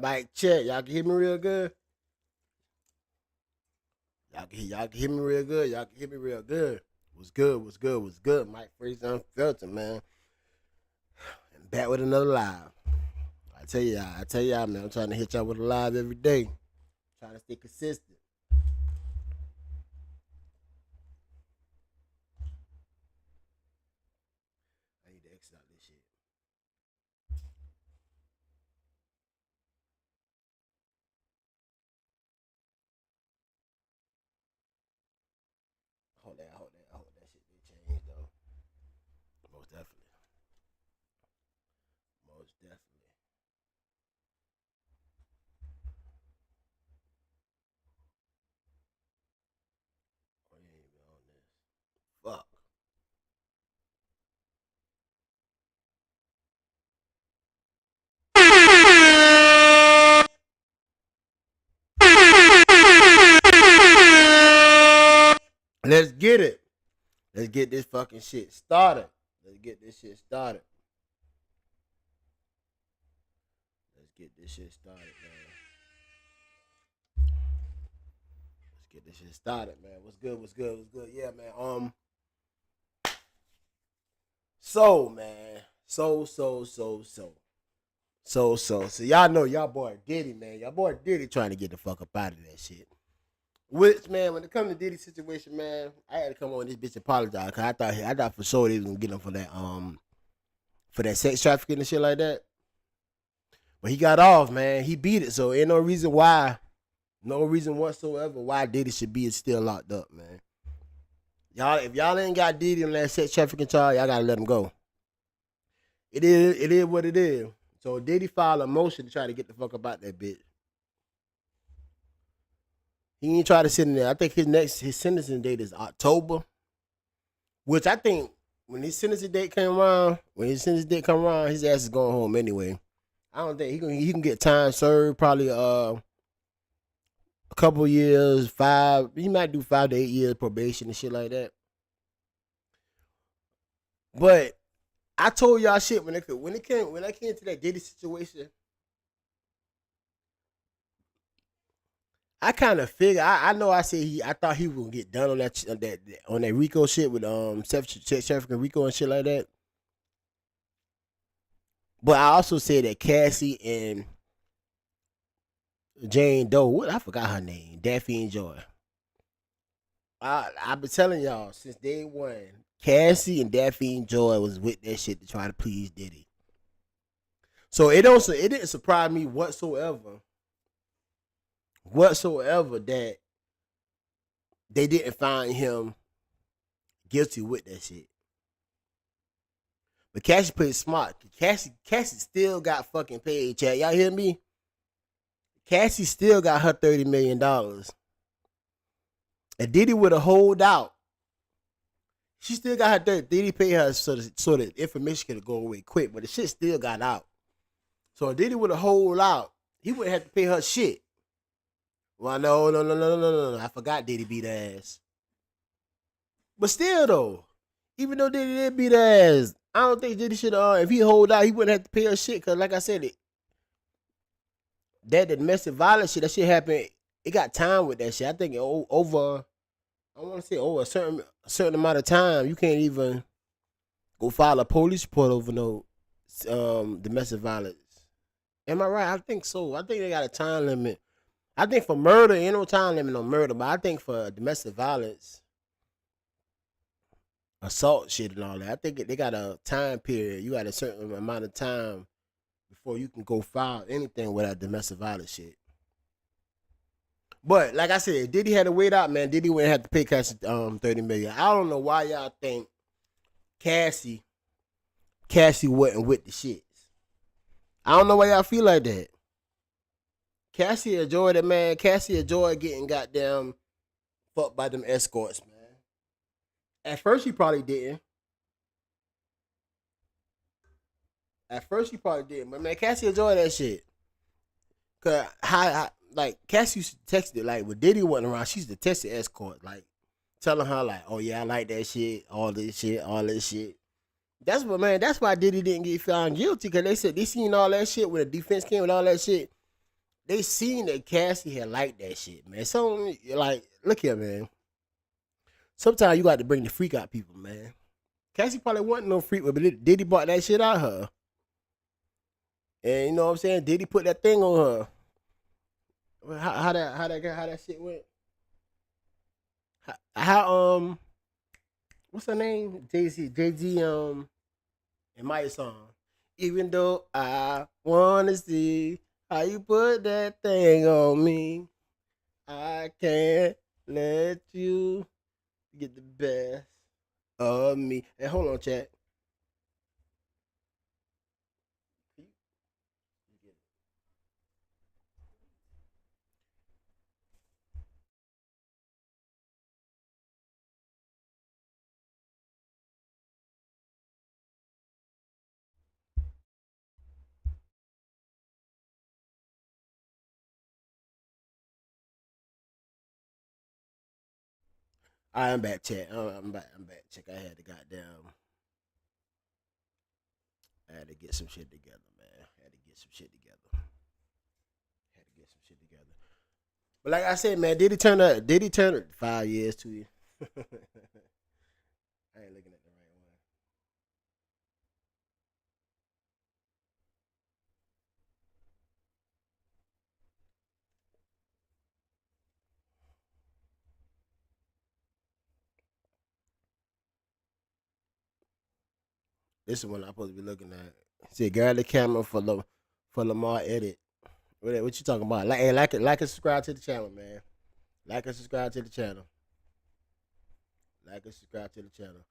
Mic check. Y'all can hear me real good. Y'all can hear me real good. Y'all can hear me real good. What's good? What's good? What's good? Mike Freeze Unfiltered, man. And back with another live. I tell y'all, man. I'm trying to hit y'all with a live every day. Trying to stay consistent. I need to exit out this shit. Hold that shit. They changed though. Most definitely. Most definitely. Oh, you ain't even on this. Fuck. Let's get it. Let's get this fucking shit started. Let's get this shit started. Let's get this shit started, man. Let's get this shit started, man. What's good? What's good? What's good? Yeah, man. Man. So y'all know y'all boy Diddy, man. Y'all boy Diddy trying to get the fuck up out of that shit. Which, man, when it comes to Diddy situation, man, I had to come on this bitch and apologize because I thought for sure they was gonna get him for that sex trafficking and shit like that. But he got off, man. He beat it, so ain't no reason whatsoever why Diddy should be still locked up, man. If y'all ain't got Diddy on that sex trafficking charge, y'all gotta let him go. It is what it is. So Diddy filed a motion to try to get the fuck up out that bitch. He ain't try to sit in there. I think his sentencing date is October, which I think when his sentencing date come around, his ass is going home anyway. I don't think he can get time served, probably a couple years, 5. He might do 5 to 8 years probation and shit like that. But I told y'all shit when I came to that Diddy situation. I kind of figured. I know. I thought he was gonna get done on that Rico shit with sex trafficking Rico and shit like that. But I also said that Cassie and Jane Doe, what I forgot her name, Daffy and Joy. I've been telling y'all since day one, Cassie and Daffy and Joy was with that shit to try to please Diddy. So it didn't surprise me whatsoever that they didn't find him guilty with that shit. But Cassie played smart. Cassie still got fucking paid, chat. Y'all hear me? Cassie still got her $30 million. And Diddy would have hold out. She still got her 30. Diddy paid her so that information could go away quick, but the shit still got out. So if Diddy would have hold out, he would have to pay her shit. Well, no. I forgot Diddy beat her ass. But still, though, even though Diddy did beat her ass, I don't think Diddy should. If he hold out, he wouldn't have to pay her shit. Cause like I said, the domestic violence shit, that shit happened. It got time with that shit. I think over. I want to say over a certain amount of time, you can't even go file a police report over no domestic violence. Am I right? I think so. I think they got a time limit. I think for murder, ain't no time limit on murder, but I think for domestic violence, assault shit and all that, I think they got a time period. You got a certain amount of time before you can go file anything with that domestic violence shit. But like I said, Diddy had to wait out, man. Diddy wouldn't have to pay Cassie $30 million. I don't know why y'all think Cassie wasn't with the shits. I don't know why y'all feel like that. Cassie enjoyed it, man. Cassie enjoyed getting goddamn fucked by them escorts, man. At first, she probably didn't. But man, Cassie enjoyed that shit. Cause like Cassie used to text it like when Diddy wasn't around, she used to text the escort like telling her like, oh yeah, I like that shit, all this shit. That's why Diddy didn't get found guilty, because they said they seen all that shit when the defense came with all that shit. they seen that Cassie had liked that shit, man. So like, look here, man. Sometimes you got to bring the freak out people, man. Cassie probably wasn't no freak, but Diddy bought that shit out of her. And you know what I'm saying? Diddy put that thing on her. How that shit went? How what's her name? Jay Z in my song. Even though I wanna see how you put that thing on me, I can't let you get the best of me. Hey, hold on, chat. I'm back, chat. I'm back. I'm back. Check. I had to get some shit together, man. I had to get some shit together. Had to get some shit together. But like I said, man, Did he turn up 5 years to you? I ain't looking at the right one. This is one I'm supposed to be looking at. See, grab the camera for Lamar edit. What you talking about? Like, hey, like and subscribe to the channel, man. Like and subscribe to the channel. Like and subscribe to the channel.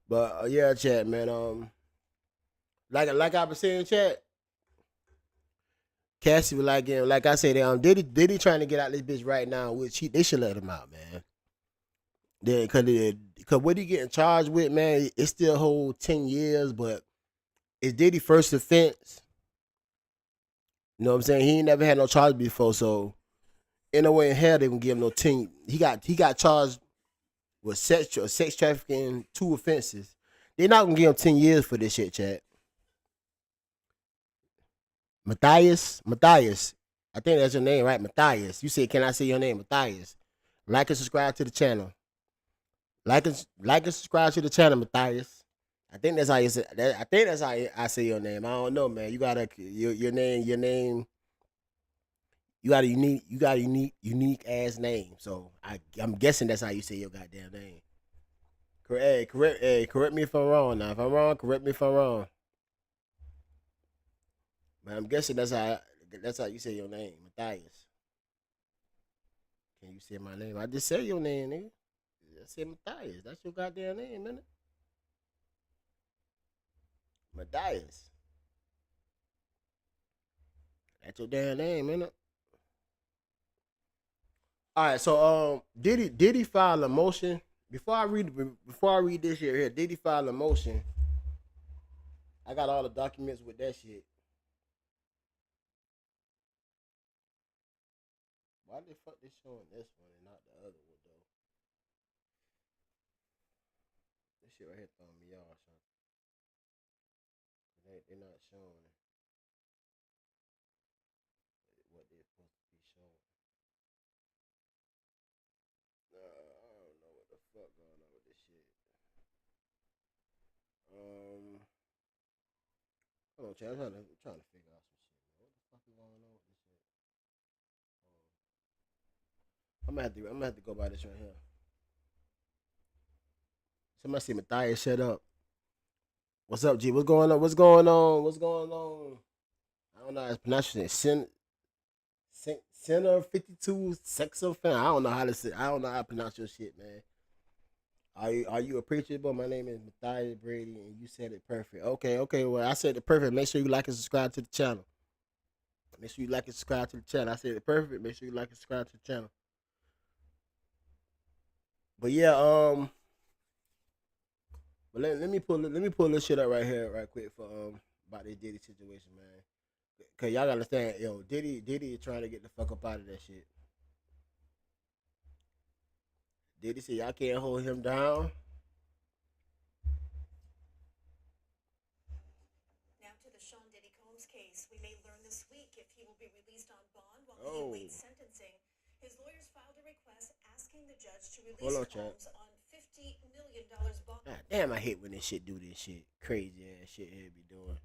But yeah, chat, man. Like I was saying, chat. Cassie was like I said, Diddy trying to get out this bitch right now, which they should let him out, man. Then, cause what he getting charged with, man, it still hold 10 years, but it's Diddy first offense. You know what I'm saying? He ain't never had no charge before, so in a way in hell they gonna give him no 10. He got charged with sex trafficking, 2 offenses. They're not gonna give him 10 years for this shit, chat. Matthias. I think that's your name, right? Matthias. You said, can I say your name, Matthias? Like and subscribe to the channel. Like and subscribe to the channel, Matthias. I think that's how you say. I think that's how I say your name. I don't know, man. You got your name. Your name. You got a unique ass name. So I'm guessing that's how you say your goddamn name. Correct me if I'm wrong. Now, if I'm wrong, correct me if I'm wrong. But I'm guessing that's how you say your name, Matthias. Can you say my name? I just said your name, nigga. I said Matthias. That's your goddamn name, man. Matthias. That's your damn name, man. All right, so Diddy file a motion before I read this here. Diddy file a motion. I got all the documents with that shit. Why the fuck they showing this one and not the other one though? This shit right here throwing me off. Son. They not showing what they're supposed to be showing. I don't know what the fuck going on with this shit. Um, hold on, Chad. I'm trying to figure out some shit. Man. What the fuck is going on with this shit? I'm gonna have to go by this right here. Somebody say Matthias, shut up. What's up, G? What's going on? What's going on? What's going on? I don't know how to pronounce it. Center 52 Sexo fan. I don't know how to say. I don't know how to pronounce your shit, man. Are you a preacher? But my name is Matthias Brady, and you said it perfect. Okay. Well, I said it perfect. Make sure you like and subscribe to the channel. Make sure you like and subscribe to the channel. I said it perfect. Make sure you like and subscribe to the channel. But yeah, but let me pull this shit up right here, right quick for about this Diddy situation, man. Cause y'all gotta understand, yo, Diddy is trying to get the fuck up out of that shit. Diddy said y'all can't hold him down. Oh. Sentencing. His lawyers filed a request asking the judge to release Combs on $50 million bond. God damn, I hate when this shit do this shit. Crazy ass shit here be doing.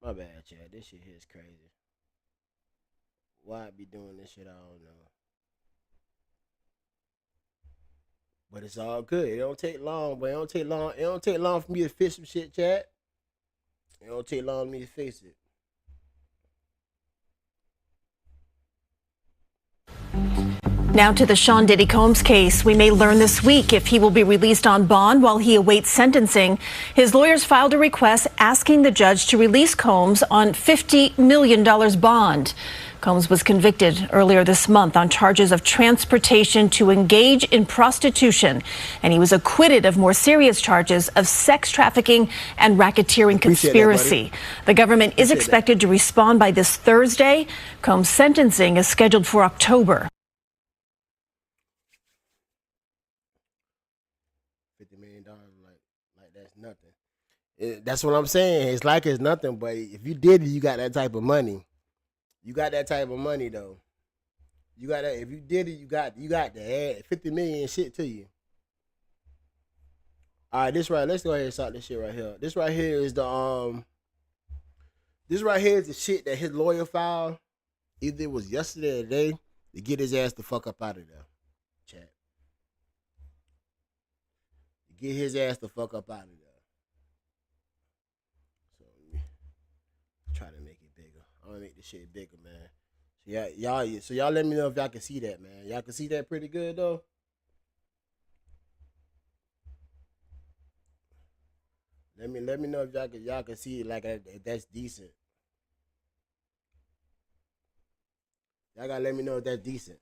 My bad, Chad. This shit here is crazy. Why I be doing this shit, I don't know. But it's all good. It don't take long, but it don't take long. It don't take long for me to fix some shit, Chad. It don't take long for me to fix it. Now to the Sean Diddy Combs case. We may learn this week if he will be released on bond while he awaits sentencing. His lawyers filed a request asking the judge to release Combs on $50 million bond. Combs was convicted earlier this month on charges of transportation to engage in prostitution, and he was acquitted of more serious charges of sex trafficking and racketeering conspiracy. The government is expected to respond by this Thursday. Combs' sentencing is scheduled for October. $50 million, like that's nothing. That's what I'm saying. It's like it's nothing, but if you did it, you got that type of money. You got that type of money though. You got that. If you did it, you got to add 50 million shit to you. All right, this right. Let's go ahead and start this shit right here. This right here is the This right here is the shit that his lawyer filed. Either it was yesterday or today to get his ass the fuck up out of there. Chat. Get his ass the fuck up out of there. So let me try to make it bigger. I'm gonna make this shit bigger, man. So y'all let me know if y'all can see that, man. Y'all can see that pretty good though. Let me know if y'all can see it like if that's decent. Y'all gotta let me know if that's decent.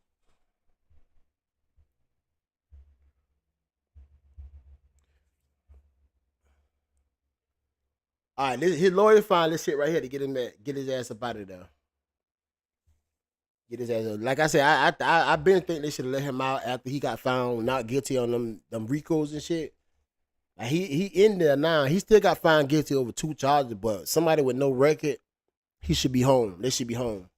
All right, his lawyer found this shit right here to get his ass up out of there. Get his ass up. Like I said, I've been thinking they should have let him out after he got found not guilty on them RICOs and shit. Like he in there now. He still got found guilty over 2 charges, but somebody with no record, he should be home. They should be home.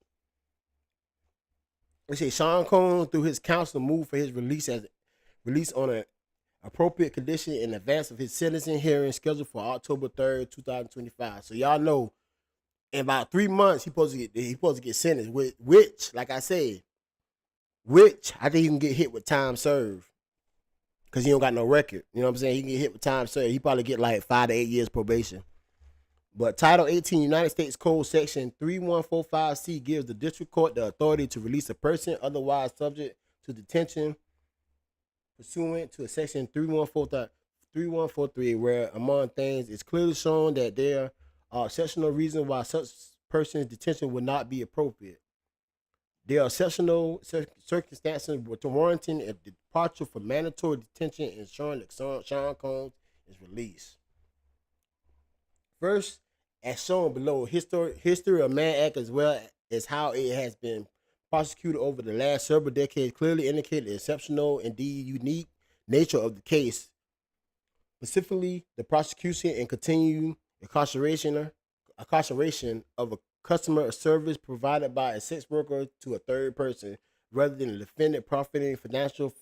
They say Sean Combs, through his counsel, moved for his release on an appropriate condition in advance of his sentencing hearing scheduled for October 3rd, 2025. So y'all know in about 3 months he supposed to get sentenced, which, like I said, I think he can get hit with time served. Because he don't got no record. You know what I'm saying? He can get hit with time served. He probably get like 5 to 8 years probation. But Title 18 United States Code Section 3145C gives the district court the authority to release a person otherwise subject to detention pursuant to Section 3143, where, among things, it's clearly shown that there are exceptional reasons why such person's detention would not be appropriate. There are exceptional circumstances warranting a departure from mandatory detention, ensuring that Sean Combs is released. First, as shown below, history of Mann Act as well as how it has been prosecuted over the last several decades clearly indicate the exceptional, indeed unique nature of the case. Specifically, the prosecution and continued incarceration of a customer or service provided by a sex worker to a third person, rather than the defendant profiting financial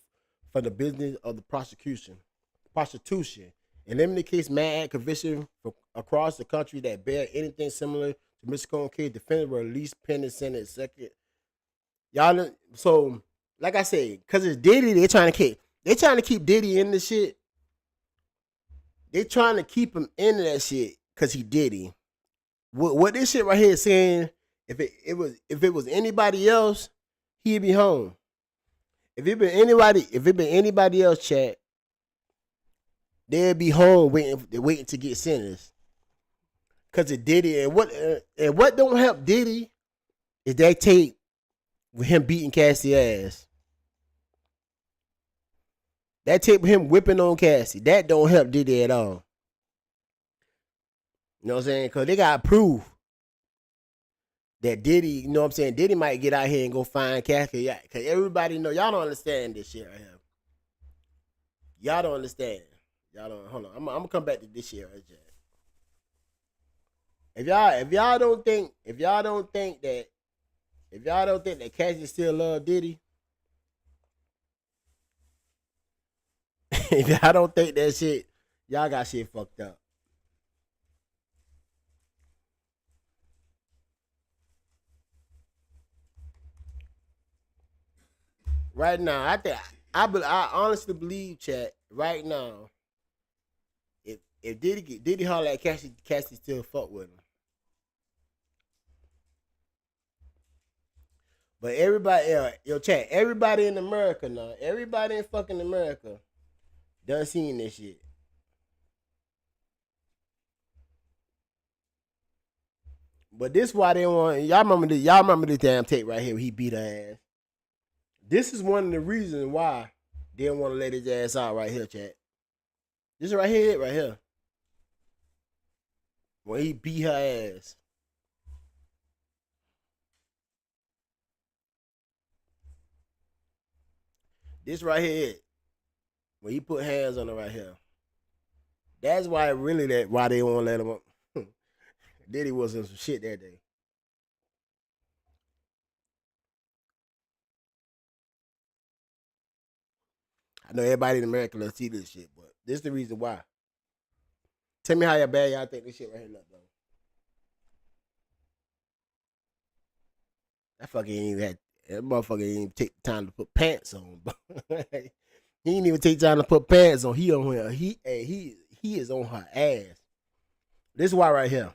from the business of the prostitution. Eliminate case Mann Act conviction across the country that bear anything similar to Mr. Combs' case. Defendant were released pending Senate second. Y'all, so like I said, because it's Diddy, they trying to keep Diddy in the shit. They trying to keep him into that shit because he Diddy. What this shit right here is saying, if it was anybody else, he'd be home. If it been anybody else, chat, they'd be home waiting to get sentenced. Cause it Diddy, and what don't help Diddy is that tape with him beating Cassie ass. That tape with him whipping on Cassie, that don't help Diddy at all. You know what I'm saying? Because they got proof that Diddy, you know what I'm saying? Diddy might get out here and go find Cassie. Because everybody know, y'all don't understand this shit right here. Y'all don't understand. Y'all don't, hold on. I'm going to come back to this shit right here. If y'all don't think that Cassie still love Diddy, if y'all don't think that shit, y'all got shit fucked up. Right now, I honestly believe, chat. Right now, if Diddy holler at Cassie still fuck with him. But everybody, yo, chat. Everybody in America now, everybody in fucking America, done seen this shit. But this why they want y'all remember this. Y'all remember this damn tape right here where he beat her ass. This is one of the reasons why they didn't want to let his ass out right here, chat. This is right here, right here. When he beat her ass. This right here, when he put hands on her right here. That's why why they won't let him up. Diddy was in some shit that day. I know everybody in America let's see this shit, but this is the reason why. Tell me how bad y'all think this shit right here look, though. That fucking ain't even that motherfucker ain't even take the time to put pants on. He ain't even take time to put pants on. He on her. He is on her ass. This is why right here.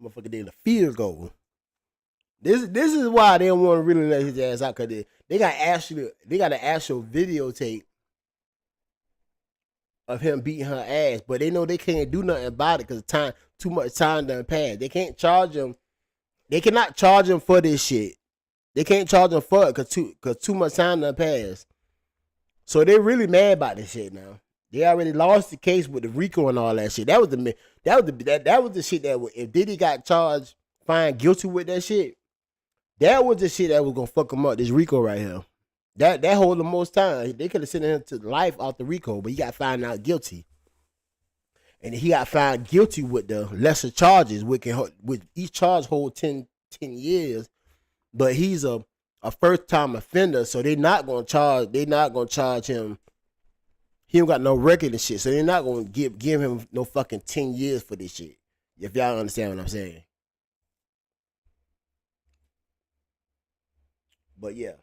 Motherfucker did a field goal. This is why they don't want to really let his ass out, because they got an actual videotape of him beating her ass, but they know they can't do nothing about it because too much time done passed. They can't charge him. They cannot charge him for this shit. They can't charge him for it because too much time done passed. So they really mad about this shit now. They already lost the case with the RICO and all that shit. That was the shit that if Diddy got charged, found guilty with that shit, that was the shit that was gonna fuck him up. This RICO right here. That hold the most time. They could have sent him to life off the RICO, but he got found out guilty. And he got found guilty with the lesser charges, with each charge hold 10 years. But he's a first time offender, so they're not gonna charge him. He don't got no record and shit, so they're not gonna give him no fucking 10 years for this shit. If y'all understand what I'm saying. But yeah.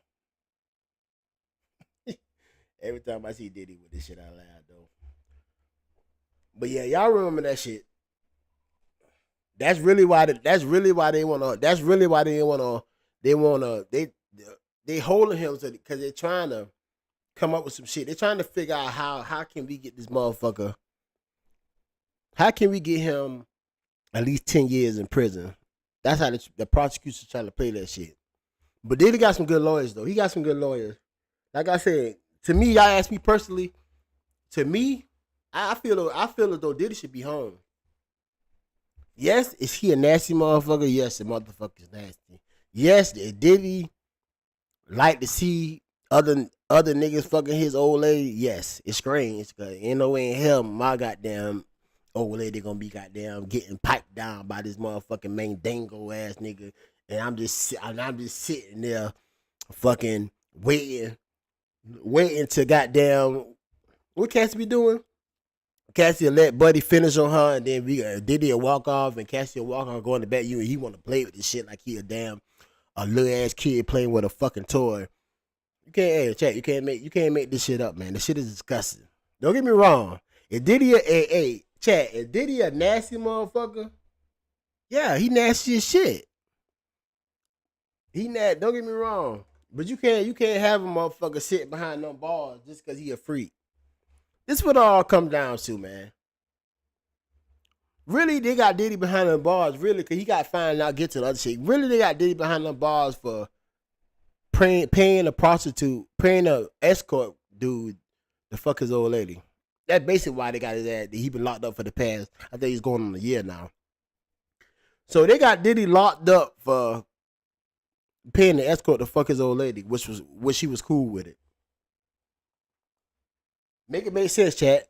Every time I see Diddy with this shit, I laugh though. But yeah, y'all remember that shit. That's really why they wanna. That's really why they wanna. They holding him because they're trying to come up with some shit. They're trying to figure out how can we get this motherfucker. How can we get him at least 10 years in prison? That's how the prosecution's trying to play that shit. But Diddy got some good lawyers though. He got some good lawyers. Like I said, to me, y'all ask me personally. To me, I feel as though Diddy should be home. Yes, is he a nasty motherfucker? Yes, the motherfucker's nasty. Yes, Diddy like to see other niggas fucking his old lady. Yes, it's strange because ain't no way in hell my goddamn old lady gonna be goddamn getting piped down by this motherfucking mandango ass nigga, and I'm just sitting there, fucking waiting to goddamn what Cassie be doing. Cassie will let Buddy finish on her, and then Diddy will walk off, and Cassie will walk off, go in the back. He want to play with this shit like he a little ass kid playing with a fucking toy. You can't, chat. You can't make this shit up, man. This shit is disgusting. Don't get me wrong. If Diddy if Diddy a nasty motherfucker, yeah, he nasty as shit. Don't get me wrong, but you can't have a motherfucker sitting behind no bars just because he a freak. This is what it all come down to, man. Really, they got Diddy behind the bars, really, because he got fined out, get to the other shit. Really, they got Diddy behind the bars for paying a prostitute, paying a escort dude to fuck his old lady. That's basically why they got his ass. He been locked up for the past, I think he's going on a year now. So they got Diddy locked up for paying the escort to fuck his old lady, which she was cool with it. Make it make sense, chat.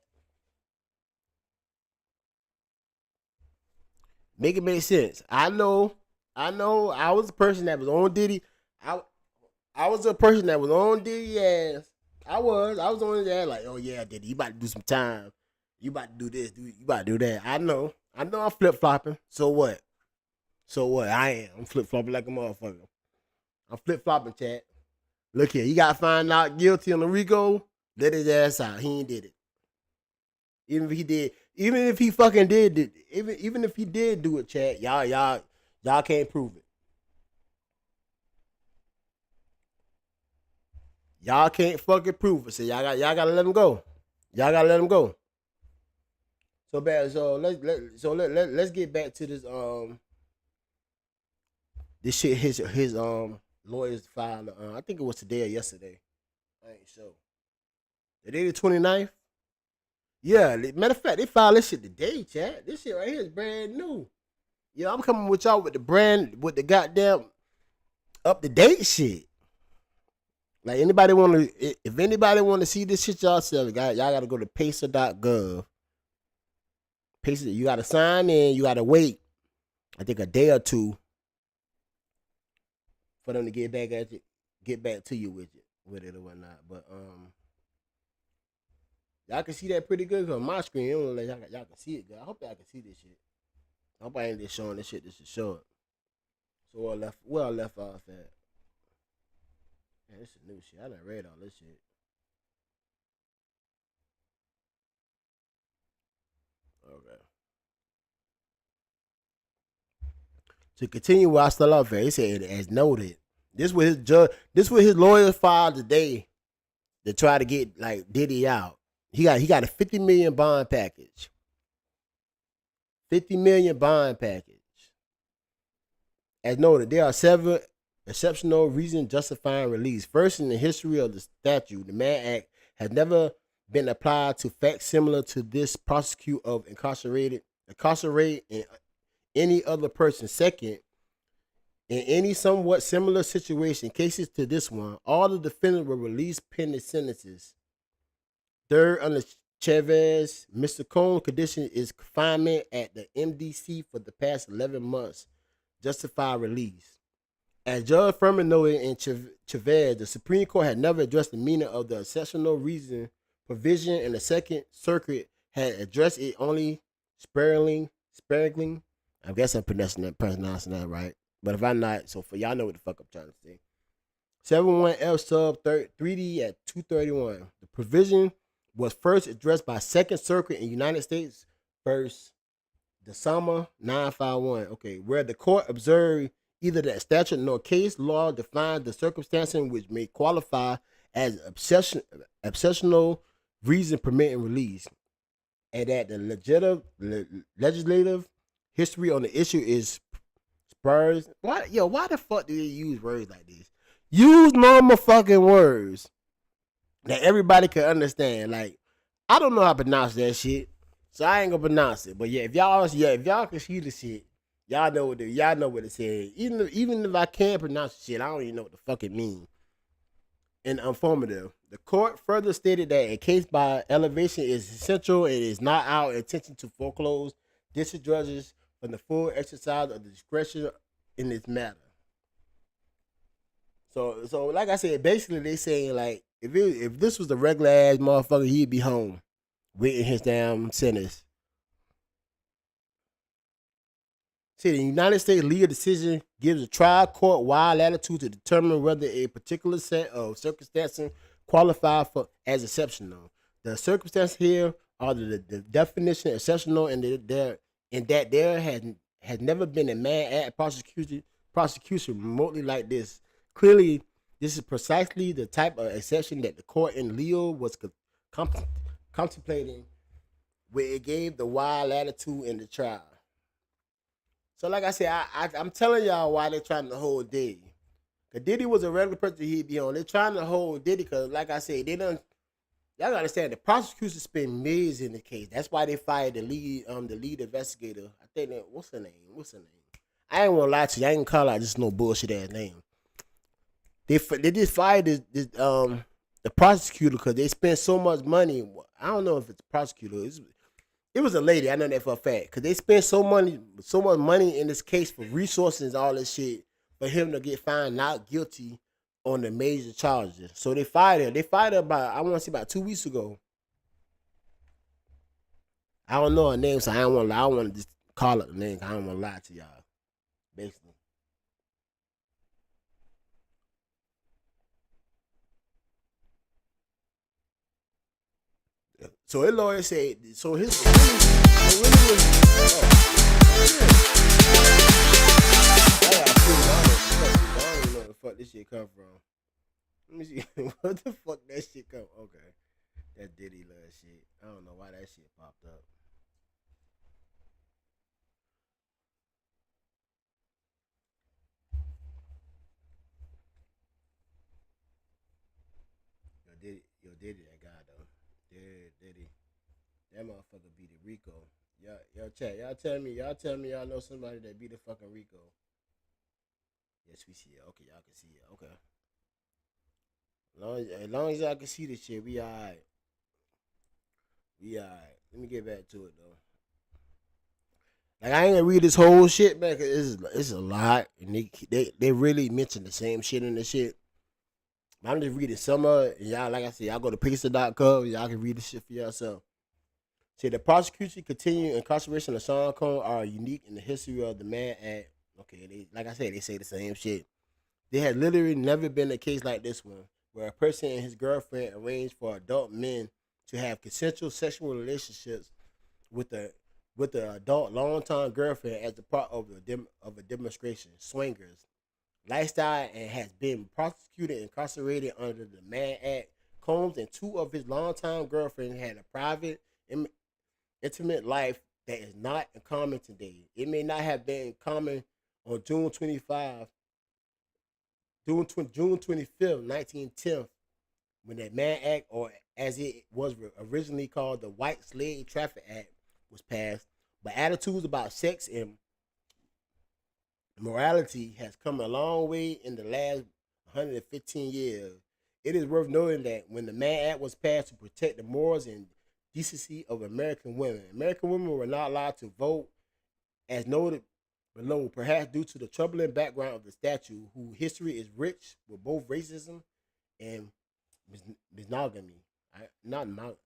Make it make sense. I know. I was a person that was on Diddy. I was a person that was on Diddy ass. I was on his ass like, oh yeah, Diddy, you about to do some time. You about to do this, you about to do that. I know I'm flip flopping. So what? I'm flip flopping like a motherfucker. I'm flip flopping, chat. Look here, you got to find out guilty on the RICO. Let his ass out. He ain't did it. Even if he did, even if he fucking did, even if he did do it, chat, y'all can't prove it. Y'all can't fucking prove it. So y'all gotta let him go. Y'all gotta let him go. So bad. So let's get back to this shit. His lawyers filed. I think it was today or yesterday. I ain't sure. The day the 29th. Yeah, matter of fact, they filed this shit today, chat. This shit right here is brand new. Yeah, I'm coming with y'all with the goddamn up to date shit. Like if anybody want to see this shit yourself, y'all gotta go to pacer.gov. Pacer, you gotta sign in, you gotta wait, I think a day or two for them to get back to you with it or whatnot. But y'all can see that pretty good on my screen. I don't know like y'all can see it good. I hope y'all can see this shit. I hope I ain't just showing this shit just to show it. So where I left off at. Man, this is new shit. I done read all this shit. Okay. To continue where I started off at, he said as noted. This was his lawyers filed today to try to get like Diddy out. He got a $50 million bond package. $50 million bond package. As noted, there are several exceptional reasons justifying release. First, in the history of the statute, the Mann Act has never been applied to facts similar to this prosecute of incarcerate any other person. Second, in any somewhat similar situation, cases to this one, all the defendants were released pending sentences. Third, under Chavez, Mr. Combs' condition is confinement at the MDC for the past 11 months. Justify release. As Judge Furman noted in Chavez, the Supreme Court had never addressed the meaning of the exceptional reason provision, and the Second Circuit had addressed it only sparingly. I guess I'm pronouncing that right. But if I'm not, so for y'all know what the fuck I'm trying to say. 71F sub 3D at 231. The provision was first addressed by Second Circuit in United States versus the Summer 951. Okay, where the court observed either that statute nor case law defines the circumstances which may qualify as exceptional reason permitting release, and that the legislative history on the issue is sparse. Why the fuck do they use words like this? Use normal fucking words that everybody can understand. Like, I don't know how to pronounce that shit, so I ain't gonna pronounce it. But yeah, if y'all can see the shit, y'all know what it says. Even if I can't pronounce the shit, I don't even know what the fuck it means. And informative. The court further stated that a case by elevation is essential. It is not our intention to foreclose district judges from the full exercise of the discretion in this matter. So like I said, basically they saying like if this was a regular ass motherfucker, he'd be home waiting his damn sentence. See, the United States legal decision gives a trial court wide latitude to determine whether a particular set of circumstances qualify for as exceptional. The circumstances here are the definition of exceptional, and that there has never been a Mann Act prosecution remotely like this. Clearly, this is precisely the type of exception that the court in Leo was contemplating, where it gave the wide latitude in the trial. So, like I said, I'm telling y'all why they're trying to hold Diddy. Because Diddy was a regular person he'd be on. They're trying to hold Diddy because, like I said, y'all gotta understand, the prosecution spent millions in the case. That's why they fired the lead investigator. I think that, what's her name? I ain't gonna lie to you. I ain't gonna call out just no bullshit ass name. They just fired the prosecutor because they spent so much money. I don't know if it's a prosecutor. It was a lady. I know that for a fact. Cause they spent so much money in this case for resources and all this shit for him to get found not guilty on the major charges. So they fired her. They fired her about, I want to say, about 2 weeks ago. I don't know her name, so I don't want to just call it the name. I don't want to lie to y'all. Basically. So his lawyer said, so his it really was, I don't even know where the fuck this shit come from. Let me see. What the fuck that shit come? Okay. That Diddy love shit. I don't know why that shit popped up. Diddy, that guy though. Diddy. That motherfucker beat the Rico. Y'all chat. Y'all tell me y'all know somebody that beat the fucking Rico. Yes, we see it. Okay, y'all can see it. Okay. As long as y'all can see this shit, we alright. We alright. Let me get back to it though. Like I ain't gonna read this whole shit, man, cause it's a lot, and they really mention the same shit in the shit. I'm just reading some of it, and y'all, like I said, y'all go to pixel.com, y'all can read this shit for yourself. See, the prosecution continued incarceration of Sean Combs are unique in the history of the Mann Act. Okay, like I said, they say the same shit. There had literally never been a case like this one, where a person and his girlfriend arranged for adult men to have consensual sexual relationships with the adult long-time girlfriend as a part of a demonstration, swingers lifestyle, and has been prosecuted and incarcerated under the Mann Act. Combs and two of his longtime girlfriends had a private, intimate life that is not common today. It may not have been common on June 25th, 1910, when the Mann Act, or as it was originally called, the White Slave Traffic Act, was passed. But attitudes about sex and morality has come a long way in the last 115 years. It is worth noting that when the Mann Act was passed to protect the morals and decency of American women were not allowed to vote, as noted below, perhaps due to the troubling background of the statute, whose history is rich with both racism and monogamy. I don't know how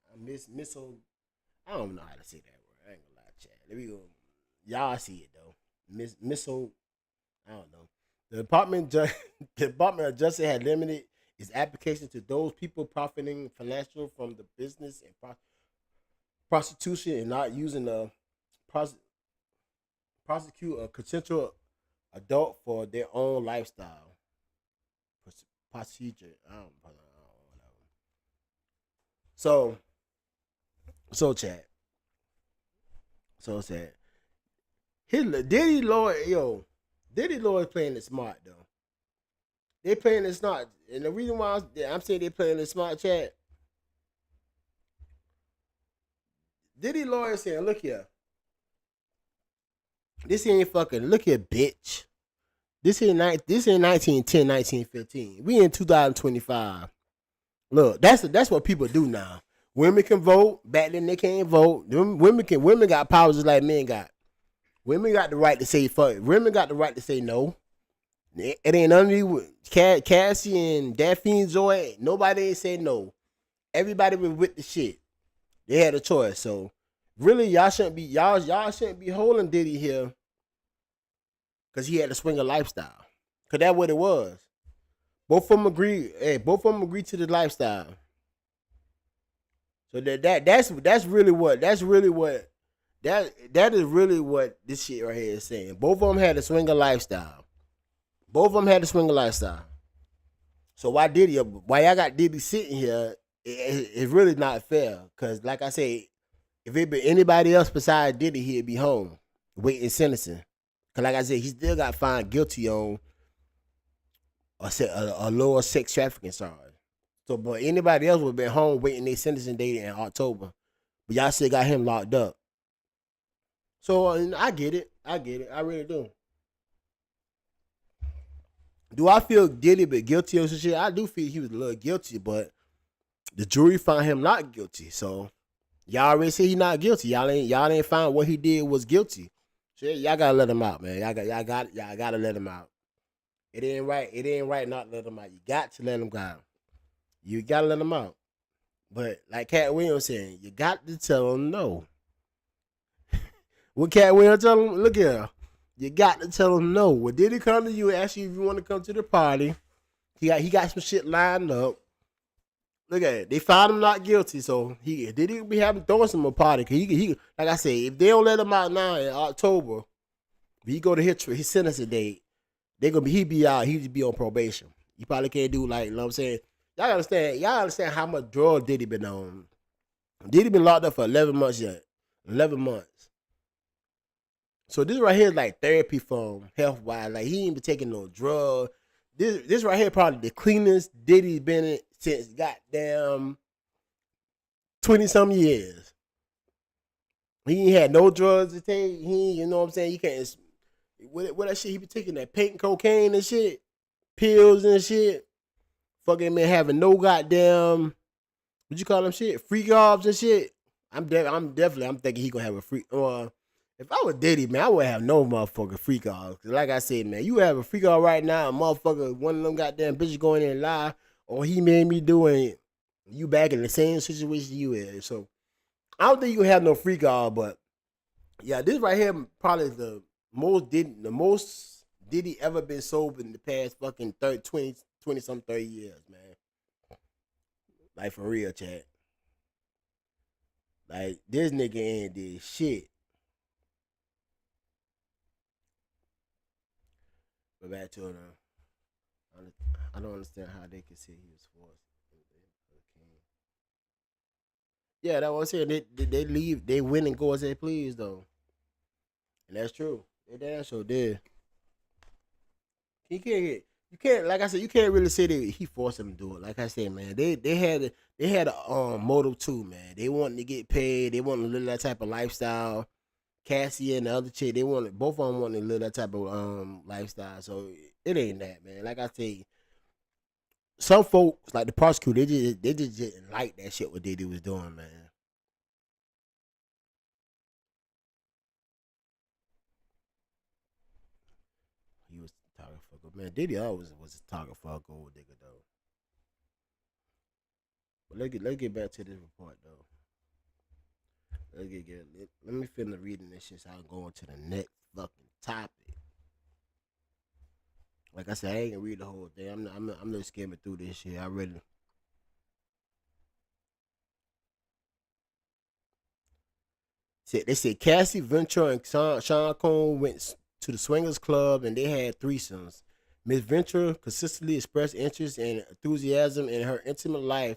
to say that word. I ain't gonna lie, chat. Let me go. Y'all see it though. I don't know. The Department of Justice had limited its application to those people profiting financially from the business and prostitution, and not using a prosecute a consensual adult for their own lifestyle procedure. I don't know. So chat. So sad. His Diddy Lord playing it smart though. They playing it smart, and the reason why I'm saying they playing it smart, chat. Diddy lawyer saying, "Look here, this ain't fucking. Look here, bitch. This ain't 1910, 1915. We in 2025. Look, that's what people do now. Women can vote. Back then they can't vote. Women got powers just like men got. Women got the right to say fuck. Women got the right to say no. It ain't none of you. Cassie and Daphne and Joy. Nobody ain't say no. Everybody was with the shit. They had a choice. So really, y'all shouldn't be holding Diddy here because he had a swinger lifestyle. Cause that's what it was. Both of them agree. Hey, both of them agree to the lifestyle. So that's really what this shit right here is saying. Both of them had a swinger lifestyle. So why y'all got Diddy sitting here? It's really not fair. Cause like I say, if it be anybody else besides Diddy, he'd be home waiting sentencing. Cause like I said, he still got found guilty on a lower sex trafficking charge. So, but anybody else would have been home waiting their sentencing date in October. But y'all still got him locked up. So I get it. I really do. Do I feel Diddy but guilty of some shit? I do feel he was a little guilty, but the jury found him not guilty. So Y'all already said he not guilty. Y'all ain't found what he did was guilty. Shit, y'all gotta let him out, man. Y'all gotta let him out. It ain't right. It ain't right not to let him out. You got to let him go. You gotta let him out. But like Cat Williams saying, you got to tell him no. What Cat Williams tell him? Look here. You got to tell him no. When Diddy come to you and ask you if you want to come to the party, he got some shit lined up. Look at it. They found him not guilty, so Diddy be having throwing some a party. Cause he like I say, if they don't let him out now in October, if he go to his sentencing date, he be out. He be on probation. He probably can't do like, you know what I'm saying. Y'all understand how much drug Diddy been on. Diddy been locked up for 11 months yet. 11 months. So this right here is like therapy for him, health wise. Like he ain't been taking no drug. This right here probably the cleanest Diddy's been in since goddamn 20-some years. He ain't had no drugs to take. You know what I'm saying? You can't. What that shit he be taking, that pink cocaine and shit, pills and shit. Fucking man having no goddamn, what you call them shit, freak offs and shit. I'm thinking he gonna have a freak. If I was Diddy, man, I wouldn't have no motherfucking freak off. Cause like I said, man, you have a freak off right now, a motherfucker, one of them goddamn bitches going in and lie, or he made me doing it. You back in the same situation you in. So I don't think you have no freak off, but yeah, this right here probably the most Diddy ever been sober in the past fucking 20-some 30 years, man. Like for real, chat. Like this nigga ain't did shit. But back to it. I don't understand how they could say he was forced. Yeah, that's what I'm saying. They leave, they win and go as they please though, and that's true. They damn sure did. You can't like I said, you can't really say that he forced them to do it. Like I said, man, they had a motive too, man. They wanted to get paid. They wanted to live that type of lifestyle. Cassie and the other chick, both of them wanted to live that type of lifestyle. So it ain't that, man. Like I say, some folks like the prosecutor, they just didn't like that shit what Diddy was doing, man. He was talking fuck, man. Diddy always was talking for a gold digger though. But let's get back to this report though. Let me finish reading this shit so I can go on to the next fucking topic. Like I said, I ain't gonna read the whole thing. I'm just skimming through this shit. I really. They said Cassie Ventura and Sean Combs went to the swingers club and they had threesomes. Miss Ventura consistently expressed interest and enthusiasm in her intimate life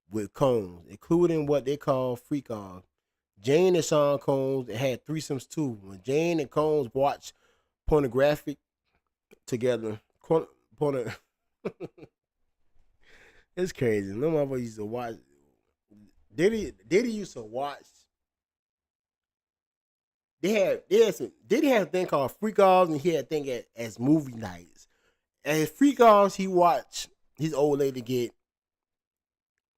with Combs, including what they call freak off. Jane and Sean Combs had threesomes too. When Jane and Combs watched pornographic together, it's crazy. No motherfucker used to watch. Diddy used to watch. Diddy had a thing called freak offs and he had a thing as movie nights. At his freak offs, he watched his old lady get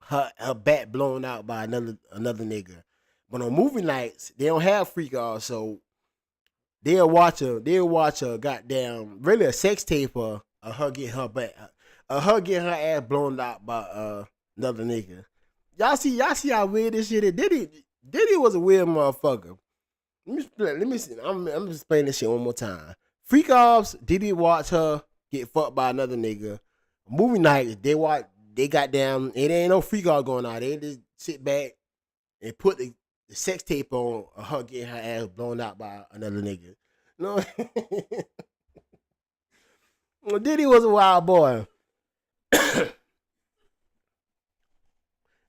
her back blown out by another nigga. But on movie nights, they don't have freak offs, so they'll watch a goddamn really a sex tape of her getting her back, her getting her ass blown out by another nigga. Y'all see how weird this shit is. Diddy was a weird motherfucker. Let me see. I'm just explaining this shit one more time. Freak offs, Diddy watch her get fucked by another nigga. Movie nights, they got down. It ain't no freak off going on. They just sit back and put the sex tape on her getting her ass blown out by another nigga. No, well, Diddy was a wild boy.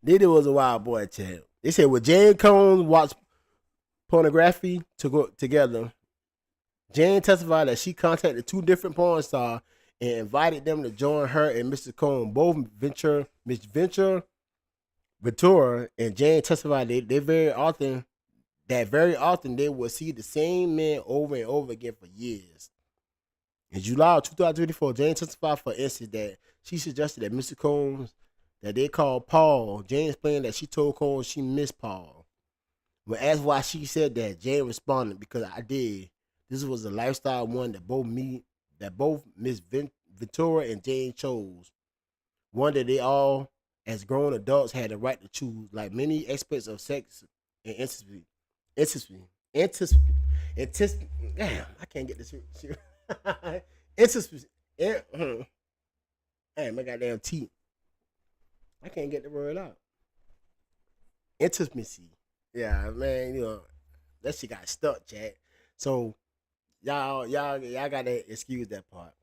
Diddy was a wild boy, champ. They said when Jane Combs watched pornography to go together, Jane testified that she contacted two different porn stars and invited them to join her and Mr. Combs. Both Miss Ventura and Jane testified they very often they would see the same men over and over again for years. In July of 2024, Jane testified for instance that she suggested that Mr. Combs that they called Paul. Jane explained that she told Combs she missed Paul. When asked why she said that, Jane responded, "Because I did. This was a lifestyle one that both Miss Ventura and Jane chose. One that they all, as grown adults, had the right to choose. Like many aspects of sex and intimacy, intimacy, intimacy. Damn, I can't get this shit. Intimacy. Damn, my goddamn teeth. I can't get the word out. Intimacy. Yeah, man, that shit got stuck, chat. So y'all gotta excuse that part.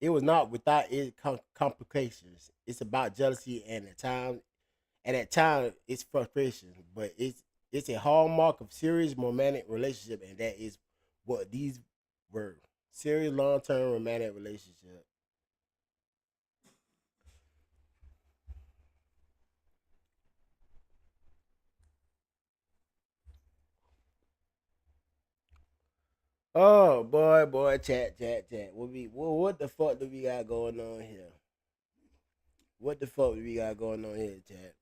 It was not without its complications. It's about jealousy and at time it's frustration, but it's a hallmark of serious romantic relationship, and that is what these were: serious long term romantic relationship. Oh boy, chat. What the fuck do we got going on here? What the fuck do we got going on here, chat?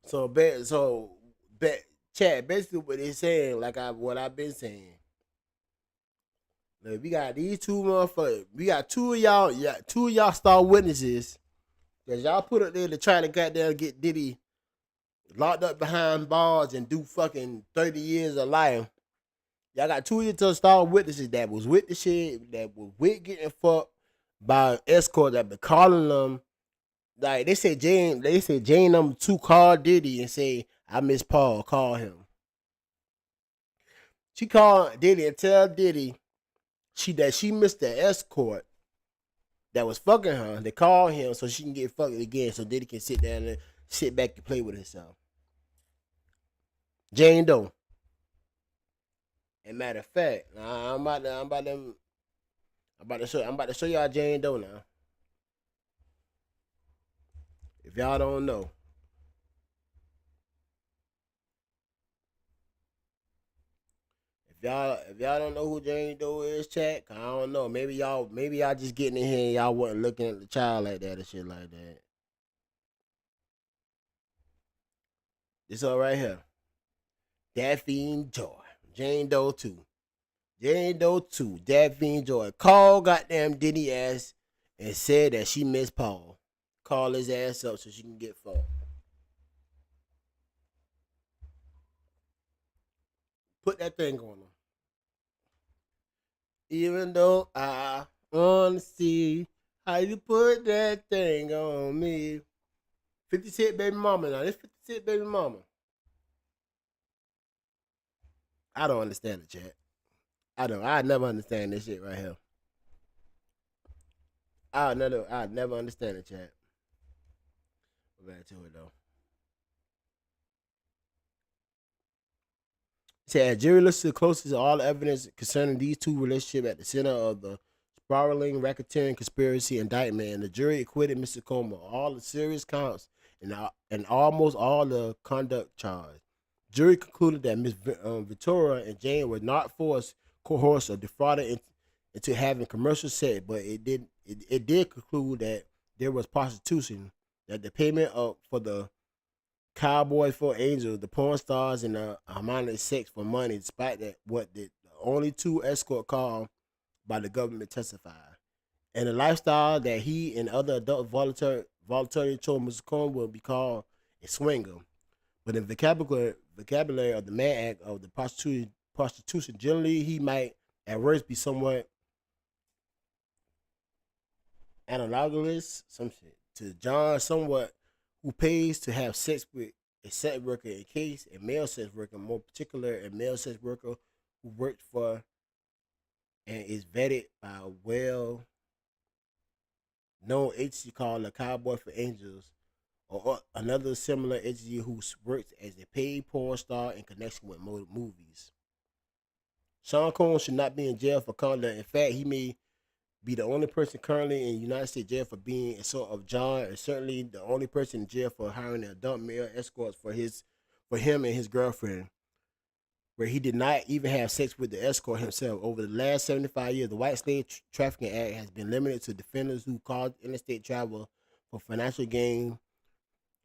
So chat. Basically, what they saying, like what I've been saying. Like, we got these two motherfuckers. We got two of y'all. Yeah, two of y'all star witnesses that y'all put up there to try to goddamn get Diddy locked up behind bars and do fucking 30 years of life. Y'all got two of your star witnesses that was with the shit, that was with getting fucked by escort that been calling them. Like they said Jane number two called Diddy and say, "I miss Paul, call him." She called Diddy and tell Diddy she missed the escort that was fucking her. They called him so she can get fucked again, so Diddy can sit down and sit back and play with himself. Jane Doe. And matter of fact, I'm about to show y'all Jane Doe now. If y'all don't know, if y'all don't know who Jane Doe is, chat, I don't know. Maybe y'all just getting in here and y'all wasn't looking at the child like that and shit like that. This all right here. Daphne Joy. Jane Doe 2. Jane Doe 2. Daphne Joy. Call goddamn Diddy ass and said that she missed Paul. Call his ass up so she can get fucked. Put that thing on him. Even though I wanna see how you put that thing on me. 50 Cent baby mama now. This 50 Cent baby mama. I don't understand the chat. I never understand this shit right here. I never understand the chat. Go back to it though. It said, jury listed closely to all the evidence concerning these two relationships at the center of the spiraling racketeering conspiracy indictment, and the jury acquitted Mr. Comer of all the serious counts and almost all the conduct charged. Jury concluded that Ms. Victoria and Jane were not forced, coerced, or defrauded into having commercial sex, but it did conclude that there was prostitution, that the payment for the Cowboys for Angels, the porn stars, and the amount of sex for money, despite that what the only two escort called by the government testified. And the lifestyle that he and other adult voluntarily told Mr. Combs will be called a swinger. But in vocabulary of the man act of the prostitution, generally he might at worst be somewhat analogous some shit to John, somewhat who pays to have sex with a sex worker in case a male sex worker, more particular a male sex worker who worked for and is vetted by a well known agency called the Cowboy for Angels, or another similar agency who works as a paid porn star in connection with movies. Sean Combs should not be in jail for conduct. In fact, he may be the only person currently in United States jail for being a sort of John, and certainly the only person in jail for hiring an adult male escorts for him and his girlfriend. where he did not even have sex with the escort himself. Over the last 75 years, the White Slave Trafficking Act has been limited to defendants who caused interstate travel for financial gain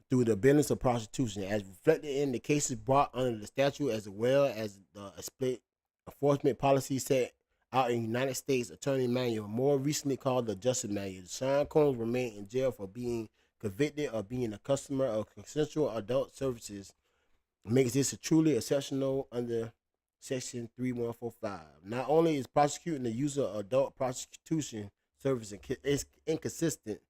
through the business of prostitution, as reflected in the cases brought under the statute, as well as the split enforcement policy set out in the United States Attorney Manual, more recently called the Justice Manual. Sean Combs remained in jail for being convicted of being a customer of consensual adult services, makes this a truly exceptional under Section 3145. Not only is prosecuting the use of adult prostitution service is inconsistent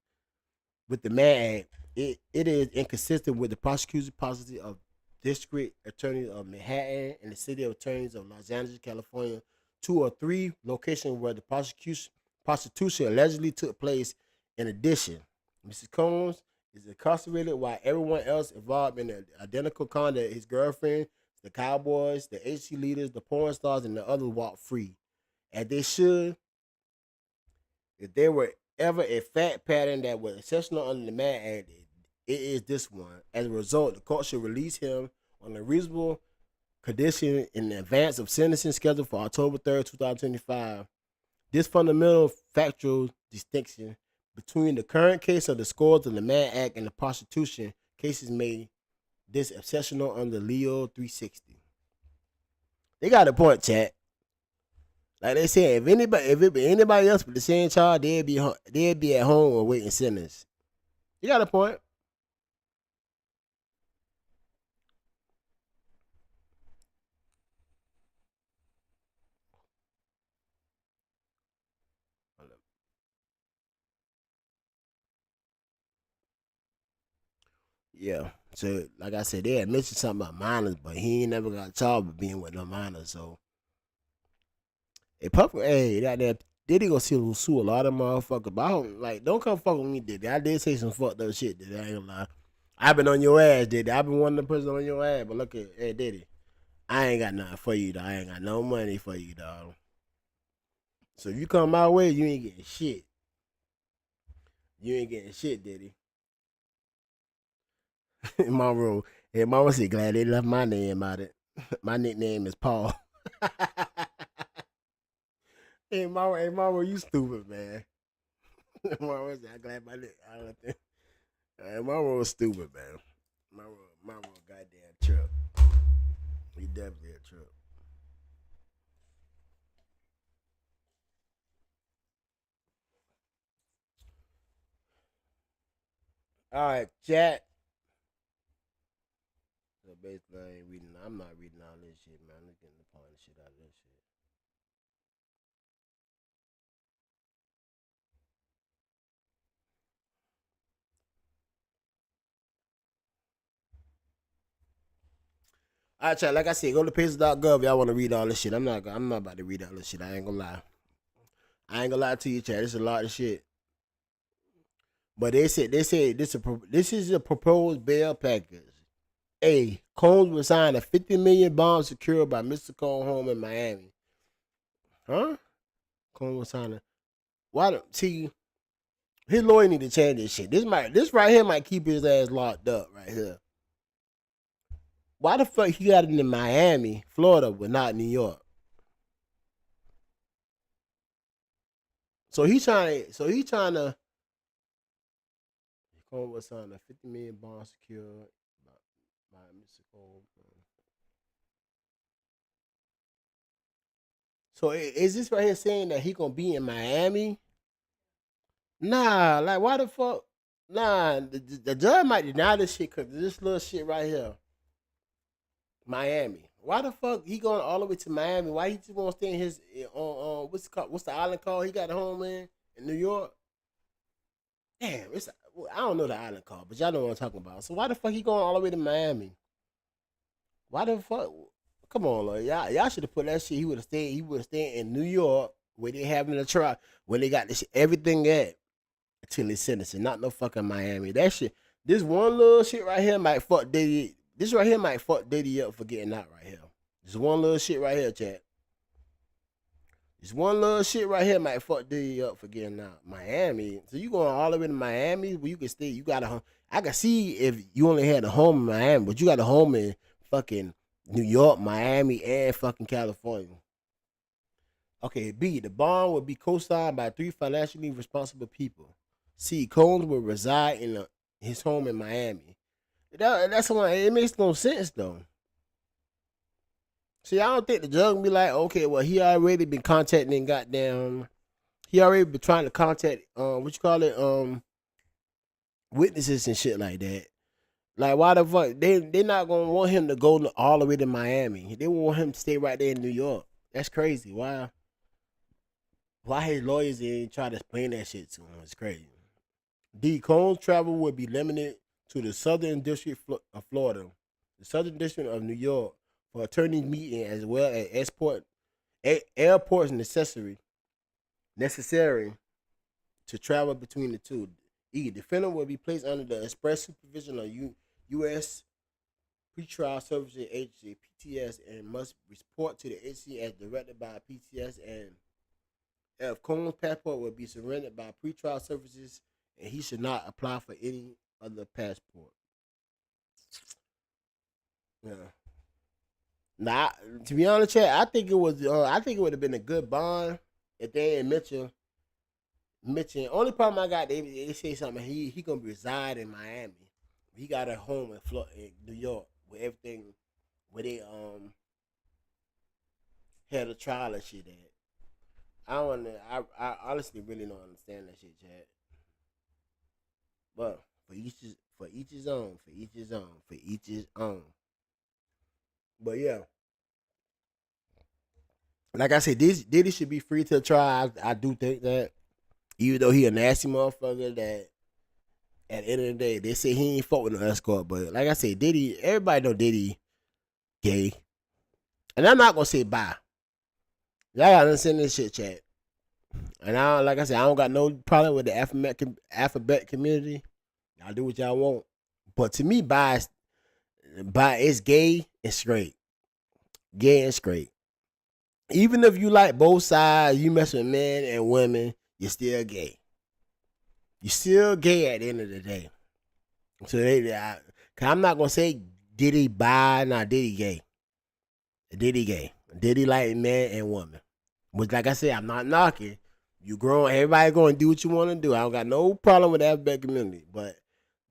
with the Mann Act, it is inconsistent with the prosecution policy of District Attorneys of Manhattan and the City Attorneys of Los Angeles, California, 2 or 3 locations where the prostitution allegedly took place. In addition, Mrs. Combs is incarcerated while everyone else involved in the identical conduct, his girlfriend, the cowboys, the HC leaders, the porn stars, and the others, walk free. As they should. If there were ever a fact pattern that was exceptional under the Mann Act, it is this one. As a result, the court should release him on a reasonable condition in advance of sentencing scheduled for October 3rd, 2025. This fundamental factual distinction between the current case of the scores of the Mann Act and the prostitution cases made this exceptional under Leo 360. They got a point, chat. Like they said, if it be anybody else with the same charge, they'd be at home awaiting sentence. You got a point. Yeah. So, like I said, they had mentioned something about minors, but he ain't never got charged with being with no minors. So, that Diddy gonna sue a lot of motherfuckers. But I don't come fuck with me, Diddy. I did say some fucked up shit, Diddy. I ain't gonna lie. I've been on your ass, Diddy. I've been one of the person on your ass. But look at, hey, Diddy, I ain't got nothing for you, dog. I ain't got no money for you, dog. So if you come my way, you ain't getting shit. You ain't getting shit, Diddy. In my room. And mama said, glad they left my name out it. My nickname is Paul. Hey, mama, you stupid, man. Mama said, I'm glad my name. I don't think. Mama was stupid, man. Mama goddamn trip. He definitely a trip. All right, chat. So basically, I'm not reading all this shit, man. I'm getting the point of shit out of this shit. All right, chat. Like I said, go to paces.gov. Y'all want to read all this shit. I'm not about to read all this shit. I ain't gonna lie. I ain't gonna lie to you, chat. There's a lot of shit. But they said this is a proposed bail package. A. Combs was signed a $50 million bond secured by Mr. Combs' home in Miami. Huh? Combs was signed a. Why don't see? His lawyer need to change this shit. This right here might keep his ass locked up right here. Why the fuck he got it in Miami, Florida, but not New York? So he trying to. Combs was signed a $50 million bond secured by Mr. Combs. So is this right here saying that he gonna be in Miami? Nah, like why the fuck? Nah, the judge might deny this shit because this little shit right here, Miami. Why the fuck he going all the way to Miami? Why he just want to stay in his on what's the island called? He got a home in New York. Damn, I don't know the island called, but y'all know what I'm talking about. So why the fuck he going all the way to Miami? Why the fuck? Come on, Lord. Y'all should have put that shit. He would have stayed in New York where they having a trial, where they got this everything at until his sentencing, not no fucking Miami. That shit. This one little shit right here might fuck Diddy. This right here might fuck Diddy up for getting out right here. This one little shit right here, chat. This one little shit right here might fuck Diddy up for getting out. Miami. So you going all the way to Miami where you can stay. You got a home. I can see if you only had a home in Miami, but you got a home in fucking New York, Miami, and fucking California. Okay, B, the bond will be co-signed by 3 financially responsible people. C, Combs will reside in his home in Miami. That's why it makes no sense though. See, I don't think the judge will be like, okay, well, he already been contacting goddamn. He already been trying to contact what you call it witnesses and shit like that. Like, why the fuck they not gonna want him to go all the way to Miami? They want him to stay right there in New York. That's crazy. Why his lawyers ain't try to explain that shit to him? It's crazy. D. Combs' travel will be limited to the Southern District of Florida, the Southern District of New York for attorney meeting, as well as airports necessary to travel between the two. E. Defendant will be placed under the express supervision of U.S. Pretrial Services Agency (PTS) and must report to the agency as directed by PTS. And if Combs' passport will be surrendered by pretrial services, and he should not apply for any other passport. Yeah. Nah, to be honest, Chad, I think it was. I think it would have been a good bond if they ain't mention. Only problem I got, they say something. He gonna reside in Miami. He got a home in New York where everything, where they had a trial and shit at. I don't. I honestly really don't understand that shit, Chad. But for each his own. For each his own. But yeah, like I said, Diddy should be free to try. I do think that, even though he a nasty motherfucker, that at the end of the day, they say he ain't fuck with no escort. But like I said, Diddy, everybody know Diddy gay. And I'm not gonna say bye. Y'all gotta understand this shit, chat. And like I said, I don't got no problem with the alphabet community. Y'all do what y'all want. But to me, bye is gay and straight. Gay and straight. Even if you like both sides, you mess with men and women, you're still gay. You're still gay at the end of the day. So cause I'm not gonna say Diddy bi, nah, Diddy gay. Diddy gay. Diddy like man and woman. Which, like I said, I'm not knocking. You grown, everybody going to do what you want to do. I don't got no problem with the alphabet community, but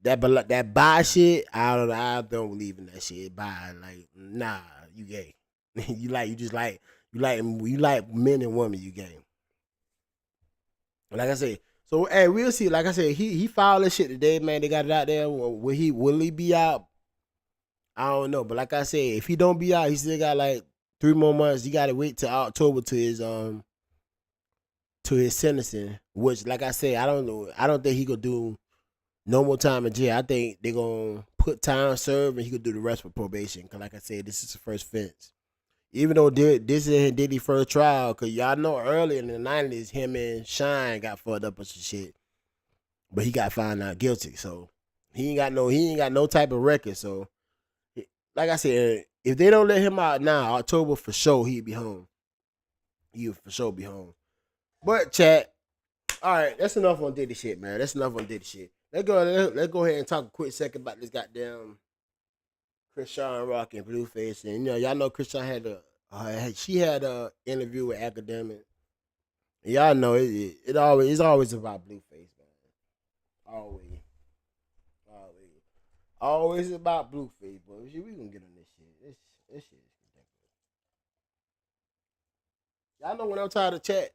that bi shit, I don't believe in that shit. Bi, like, nah, you gay. you like men and women, you gay. Like I said, so hey, we'll see. Like I said, he filed this shit today, man. They got it out there. Will he be out? I don't know. But like I said, if he don't be out, he still got like 3 more months. You gotta wait till October to his sentencing. Which, like I said, I don't know. I don't think he could do no more time in jail. I think they're gonna put time served and he could do the rest for probation. Cause like I said, this is the first offense. Even though this is Diddy's first trial, cause y'all know early in the 90s, him and Shine got fucked up with some shit, but he got found out guilty. So he ain't got no type of record. So like I said, if they don't let him out now, October for sure he'd be home. He'll for sure be home. But chat, all right, that's enough on Diddy shit, man. That's enough on Diddy shit. Let's go ahead and talk a quick second about this goddamn Chrisean Rock and Blueface, and y'all know Chrisean had a interview with Academic. And y'all know it's always about Blueface, man. Always about Blueface, boy. We gonna get on this shit. This shit is ridiculous. Y'all know when I'm tired of chat.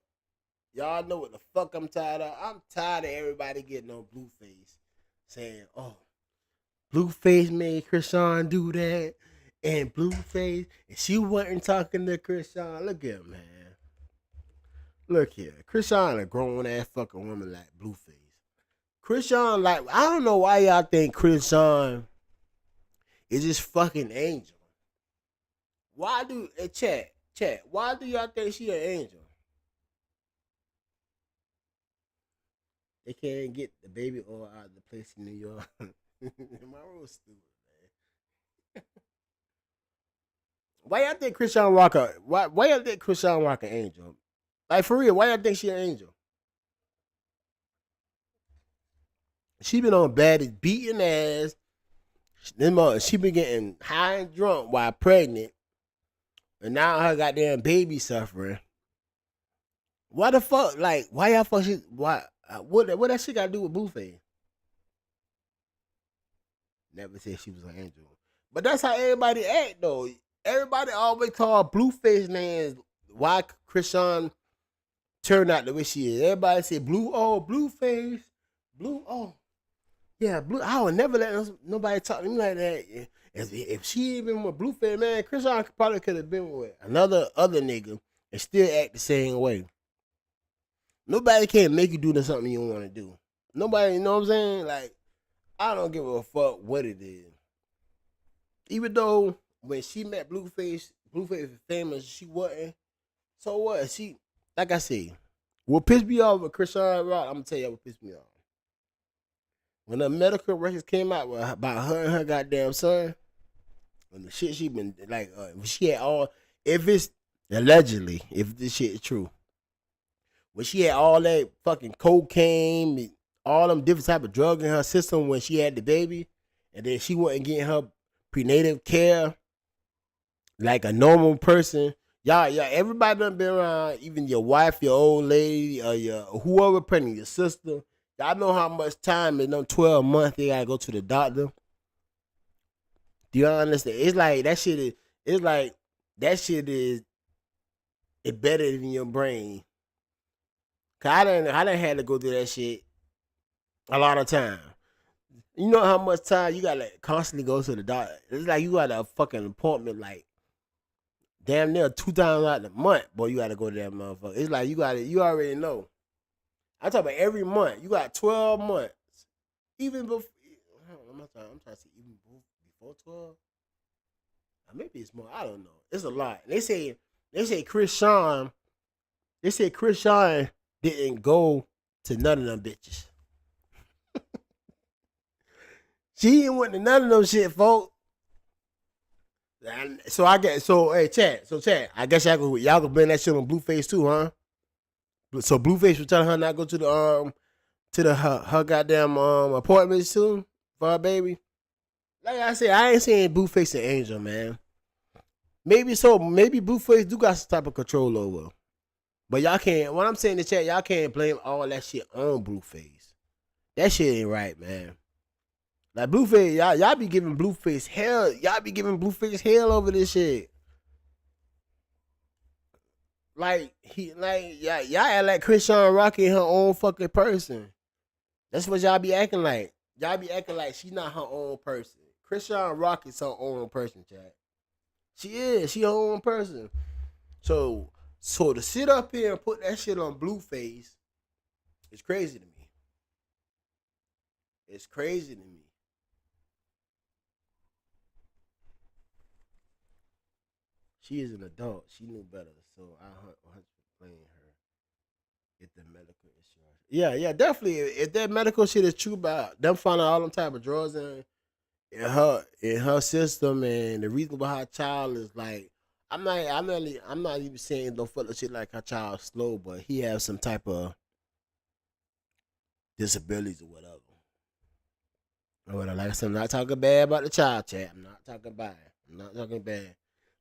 Y'all know what the fuck I'm tired of. I'm tired of everybody getting on Blueface, saying, "Oh, Blueface made Chrisean do that, and Blueface, and she wasn't talking to Chrisean." Look at him, man. Look here, Chrisean a grown ass fucking woman like Blueface. Chrisean, like, I don't know why y'all think Chrisean is just fucking angel. Why do chat? Why do y'all think she an angel? They can't get the baby oil out of the place in New York. My real stupid, man. Why y'all think Chrisean Walker? Why y'all think Chrisean Walker angel? Like, for real, why y'all think she an angel? She been on Baddie's beating ass. She been getting high and drunk while pregnant, and now her goddamn baby suffering. Why the fuck? Like, why y'all fuck shit? Why? What that shit got to do with Blueface? Never said she was an angel, but that's how everybody act though. Everybody always call Blueface names. Why Chrisean turned out the way she is? Everybody say Blueface, yeah, Blue. I would never let nobody talk to me like that. Yeah. If she even with Blueface, man, Chrisean probably could have been with another other nigga and still act the same way. Nobody can make you do something you don't want to do. Nobody, you know what I'm saying? Like, I don't give a fuck what it is. Even though when she met Blueface was famous, she wasn't. So what? She, like I said, what pissed me off with Chrisean Rock, I'm gonna tell you what pissed me off. When the medical records came out about her and her goddamn son, and the shit she been like, she had all, if it's allegedly, if this shit is true, when she had all that fucking cocaine, all them different type of drugs in her system when she had the baby, and then she wasn't getting her prenatal care like a normal person. Y'all, everybody done been around, even your wife, your old lady, or your whoever pregnant, your sister. Y'all know how much time in them 12 months they gotta go to the doctor. Do you understand? It's like that shit is. It's like that shit is. It better than your brain. Cause I done had to go through that shit a lot of time. You know how much time you gotta constantly go to the doctor. It's like you got a fucking appointment like damn near 2 times out the month. Boy, you gotta go to that motherfucker. It's like you already know. I'm talking about every month. You got 12 months. Even before, I'm trying to say even before 12. Maybe it's more. I don't know. It's a lot. They say Chrisean didn't go to none of them bitches. She ain't went to none of them shit, folks. Hey, Chad. I guess y'all can blame that shit on Blueface too, huh? So Blueface was telling her not to go to her goddamn appointments too for her baby. Like I said, I ain't saying Blueface an angel, man. Maybe so. Maybe Blueface do got some type of control over. But y'all can't. What I'm saying in the chat, y'all can't blame all that shit on Blueface. That shit ain't right, man. Like Blueface, y'all be giving Blueface hell. Y'all be giving Blueface hell over this shit. Like y'all act like Chrisean Rock ain't her own fucking person. That's what y'all be acting like. Y'all be acting like she's not her own person. Chrisean Rock is her own person, Chad. She is. She her own person. So to sit up here and put that shit on Blueface is crazy to me. It's crazy to me. She is an adult. She knew better. So I 100% blame her. Get the medical insurance. Yeah, definitely. If that medical shit is true about them finding all them type of drugs in her system, and the reason why her child is like, I'm not even saying no fuck shit like her child slow, but he has some type of disabilities or whatever. Like I said, I'm not talking bad about the child, chat. I'm not talking bad.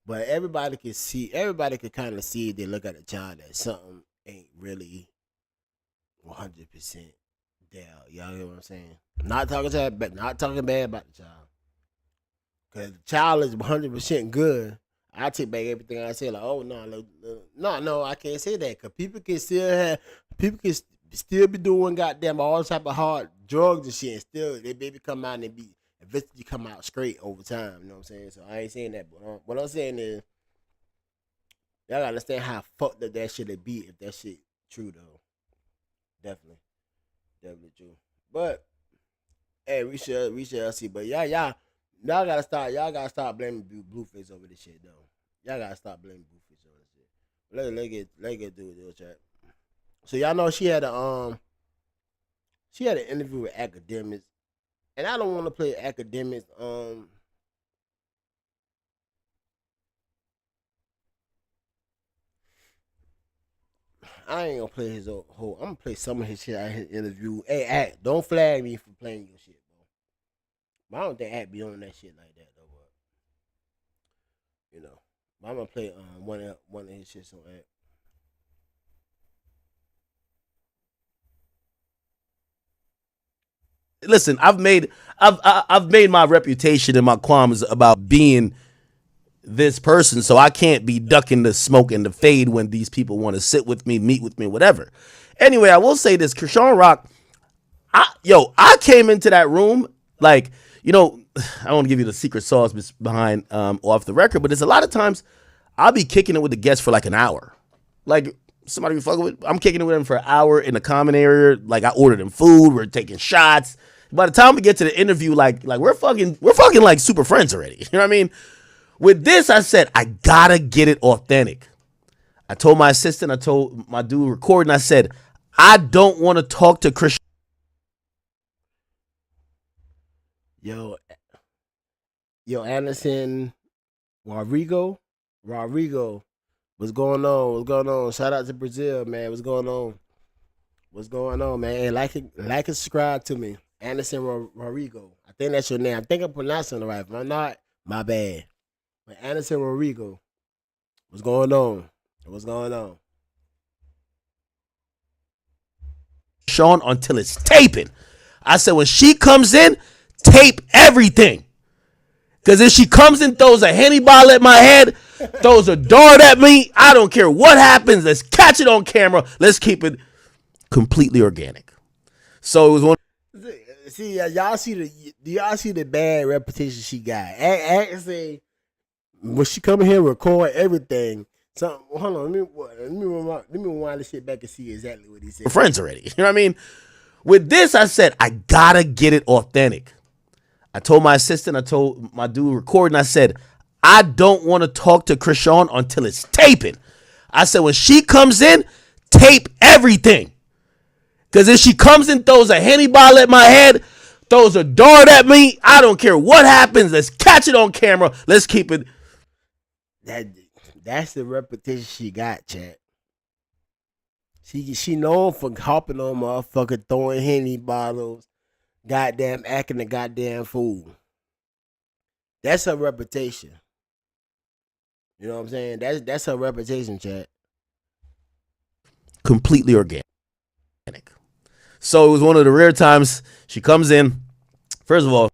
But everybody can kind of see if they look at the child that something ain't really 100% there. Y'all get what I'm saying? Not talking bad about the child. Cause the child is 100% good. I take back everything I say. Like, oh no, I can't say that. Cause people can still be doing goddamn all type of hard drugs and shit, and still they baby come out and be eventually come out straight over time. You know what I'm saying? So I ain't saying that, but what I'm saying is y'all gotta understand how fucked up that shit would be if that shit true though. Definitely true. But hey, we shall see. But y'all gotta stop blaming Blueface over this shit though. Y'all gotta stop blaming Blueface over this shit. Let get do it, chat. So y'all know she had an interview with academics, and I don't want to play academics. I ain't gonna play his whole. I'm gonna play some of his shit out of his interview. Hey, don't flag me for playing your shit, bro. I don't think Act be on that shit like that though. But I'm gonna play one of his shits on Act. Listen, I've made my reputation and my qualms about being this person, so I can't be ducking the smoke and the fade when these people want to sit with me, meet with me, whatever. Anyway, I will say this: Chrisean Rock, I came into that room like, I don't want to give you the secret sauce behind off the record, but there's a lot of times I'll be kicking it with the guests for like an hour. Like somebody we fucking with, I'm kicking it with them for an hour in the common area. Like I ordered them food, we're taking shots. By the time we get to the interview, like we're fucking like super friends already. You know what I mean? With this, I said I gotta get it authentic. I told my assistant, I told my dude recording, I said I don't want to talk to Chrisean. Yo, Anderson Rodrigo, what's going on? What's going on? Shout out to Brazil, man. What's going on? What's going on, man? Hey, like and subscribe to me, Anderson Rodrigo. I think that's your name. I think I'm pronouncing it right. If I'm not, my bad. But Anderson Rodrigo, what's going on? What's going on? Sean until it's taping. I said when she comes in, tape everything. Because if she comes in, throws a Henny bottle at my head, throws a dart at me, I don't care what happens. Let's catch it on camera. Let's keep it completely organic. So it was one. See, y'all see the bad reputation she got. Actually, when she come here record everything. So hold on, let me rewind this shit back and see exactly what he said. We're friends already. You know what I mean? With this, I said I gotta get it authentic. I told my assistant, I told my dude recording, I said I don't want to talk to Chrisean until it's taping. I said when she comes in, tape everything. Because if she comes in, throws a Henny bottle at my head, throws a dart at me, I don't care what happens. Let's catch it on camera. Let's keep it. That's the reputation she got, chat. She known for hopping on motherfucker, throwing Henny bottles, goddamn acting a goddamn fool. That's her reputation. You know what I'm saying? That's her reputation, chat. Completely organic. So it was one of the rare times she comes in. First of all,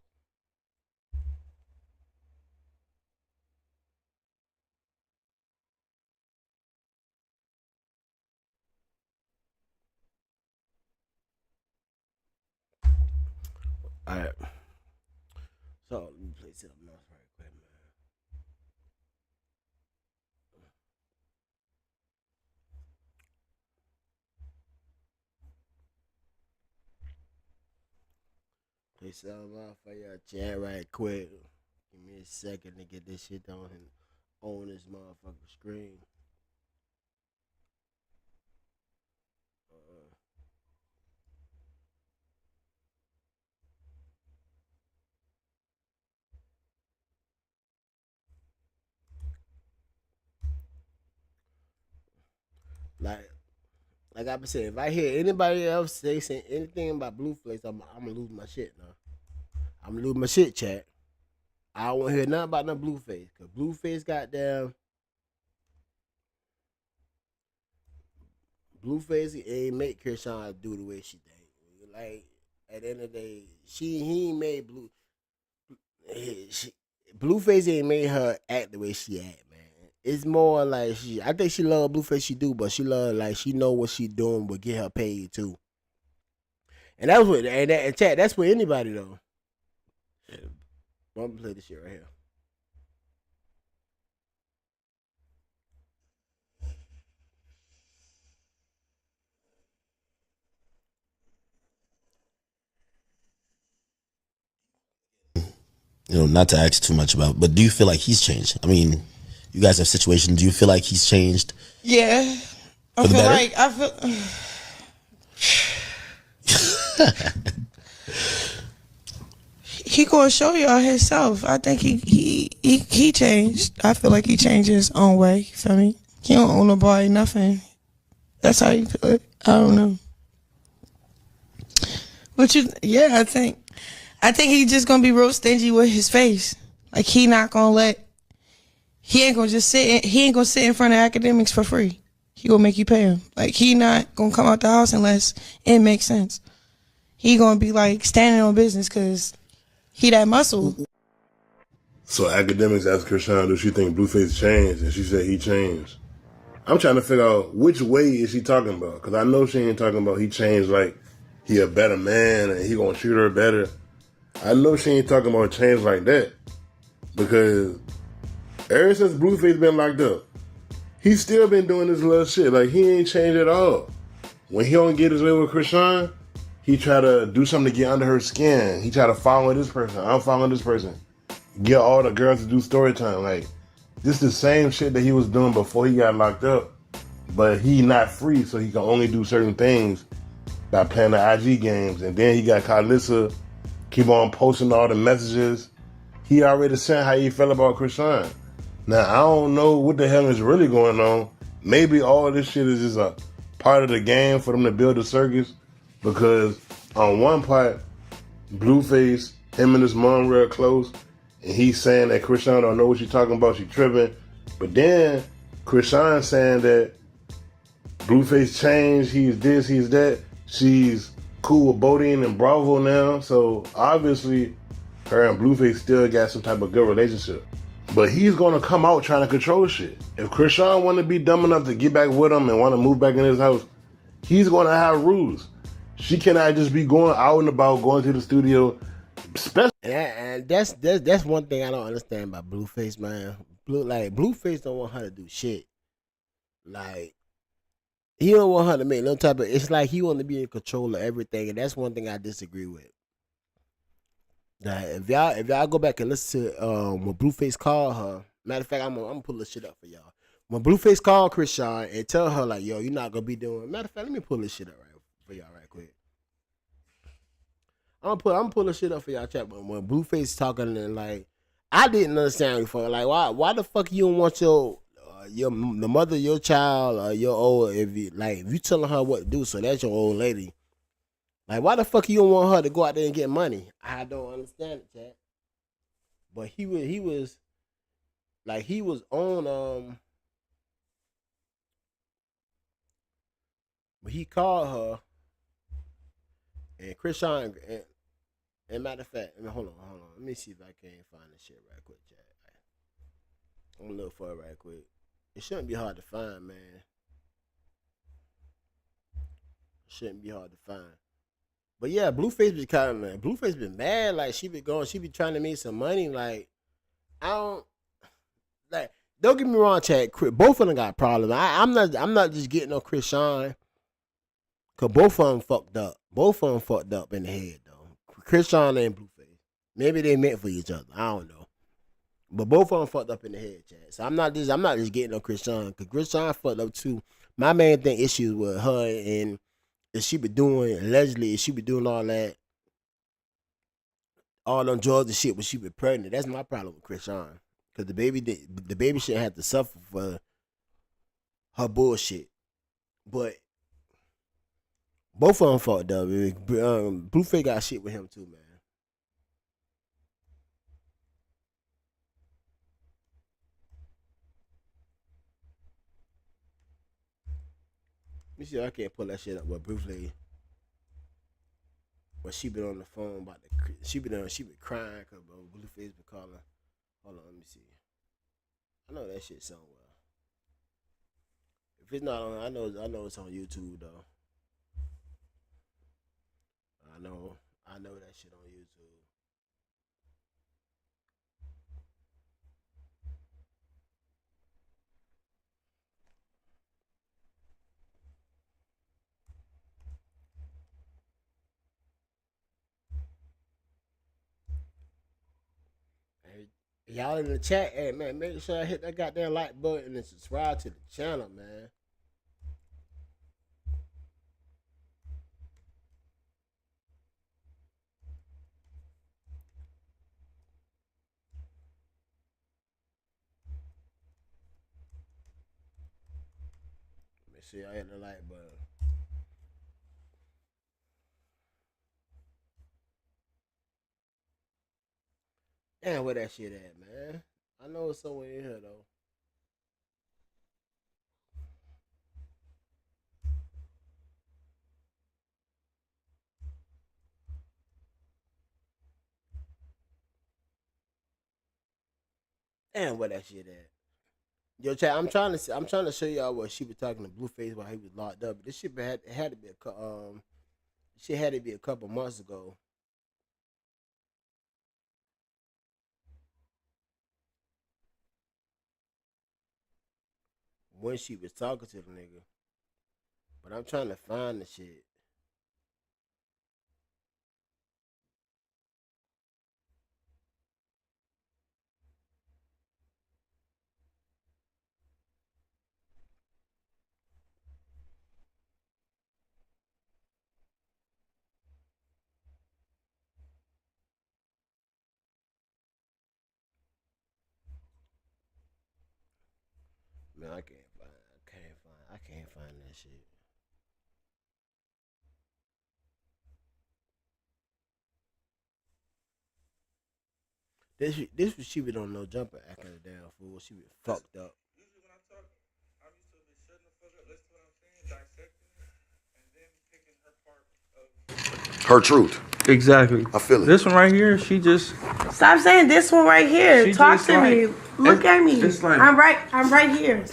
All right. So let me play something else right quick, man. Play something else for y'all chat right quick. Give me a second to get this shit on this motherfucking screen. Like I've been saying, if I hear anybody else saying anything about Blueface, I'm gonna lose my shit now. I'm gonna lose my shit, chat. I don't want to hear nothing about no Blueface, cause Blueface goddamn Blueface ain't make Chrisean do the way she think. Like at the end of the day, he ain't made Blueface ain't made her act the way she act, man. It's more like I think she love Blueface, she do, but she love like she know what she doing will get her paid too. And that's what and chat. That's for anybody though. I'm gonna play this shit right here. not to ask too much about, but do you feel like he's changed? I mean, you guys have situations. Do you feel like he's changed? Yeah, I feel. He gonna show y'all himself. I think he changed. I feel like he changed his own way. You feel me? He don't owe nobody nothing. That's how you feel it. I don't know. But I I think he just gonna be real stingy with his face. Like he ain't gonna sit in front of academics for free. He gonna make you pay him. Like he not gonna come out the house unless it makes sense. He gonna be like standing on business because he that muscle. So academics asked Chrisean, do she think Blueface changed? And she said he changed. I'm trying to figure out which way is she talking about. Because I know she ain't talking about he changed like he a better man and he gonna treat her better. I know she ain't talking about change like that. Because ever since Blueface been locked up, he's still been doing this little shit. Like he ain't changed at all. When he don't get his way with Chrisean, he try to do something to get under her skin. He try to follow this person. I'm following this person. Get all the girls to do story time. Like, this the same shit that he was doing before he got locked up. But he not free, so he can only do certain things by playing the IG games. And then he got Carlissa keep on posting all the messages. He already said how he felt about Chrisean. Now, I don't know what the hell is really going on. Maybe all this shit is just a part of the game for them to build a circus. Because on one part, Blueface, him and his mom real close. And he's saying that Chrisean don't know what she's talking about, she tripping. But then Chrisean saying that Blueface changed, he's this, he's that. She's cool with Bodine and Bravo now. So obviously her and Blueface still got some type of good relationship. But he's gonna come out trying to control shit. If Chrisean wanna be dumb enough to get back with him and wanna move back in his house, he's gonna have rules. She cannot just be going out and about, going to the studio. And that's one thing I don't understand about Blueface, man. Blueface don't want her to do shit. Like he don't want her to make no type of. It's like he want to be in control of everything, and that's one thing I disagree with. Like if y'all go back and listen to when Blueface called her. Matter of fact, I'm gonna pull this shit up for y'all. When Blueface called Chrisean and tell her like, yo, you're not gonna be doing. Matter of fact, let me pull this shit up right for y'all right quick. I'm gonna pull the shit up for y'all chat. But when Blueface talking and like, I didn't understand before. Like, why the fuck you don't want the mother of your child or your old if you telling her what to do, so that's your old lady. Like, why the fuck you don't want her to go out there and get money? I don't understand it, chat. But he was on but he called her and Chrisean and matter of fact, hold on. Let me see if I can find this shit right quick, chat. I'm gonna look for it right quick. It shouldn't be hard to find, man. It shouldn't be hard to find. But yeah, Blueface be kind of Blueface been mad. Like she be trying to make some money. Like don't get me wrong, chat. Both of them got problems. I'm not just getting on Chrisean. Cause both of them fucked up. Both of them fucked up in the head though. Chrisean and Blueface. Maybe they meant for each other. I don't know. But both of them fucked up in the head, chat. So I'm not just getting on Chrisean. Cause Chrisean fucked up too. My main thing issues with her and that she be doing allegedly, she be doing all them drugs and shit when she be pregnant. That's my problem with Chrisean. Cause the baby shouldn't have to suffer for her bullshit. But both of them fucked up. Blueface got shit with him too, man. Let me see. I can't pull that shit up. But Blueface, but she been on the phone about she been crying because Blueface been calling. Hold on, let me see. I know that shit somewhere. If it's not on, I know it's on YouTube though. I know that shit on YouTube. Hey, y'all in the chat, hey man, make sure I hit that goddamn like button and subscribe to the channel, man. Make sure y'all hit the like button. Damn, where that shit at, man? I know it's somewhere in here though. Damn, where that shit at? Yo, chat. I'm trying to show y'all what she was talking to Blueface while he was locked up. This shit had to be shit had to be a couple months ago. When she was talking to the nigga. But I'm trying to find the shit. Man, I can't find that shit. This was she was on no jumper acting a damn fool. She was fucked up. Usually when I talk, I'm used to be shutting the fuck up, listen to what I'm saying, dissecting it, and then picking her part of Her truth. Exactly. I feel it. This one right here, she just Stop saying this one right here. She Talk just to me. like- Look at me. it's like- I'm right here.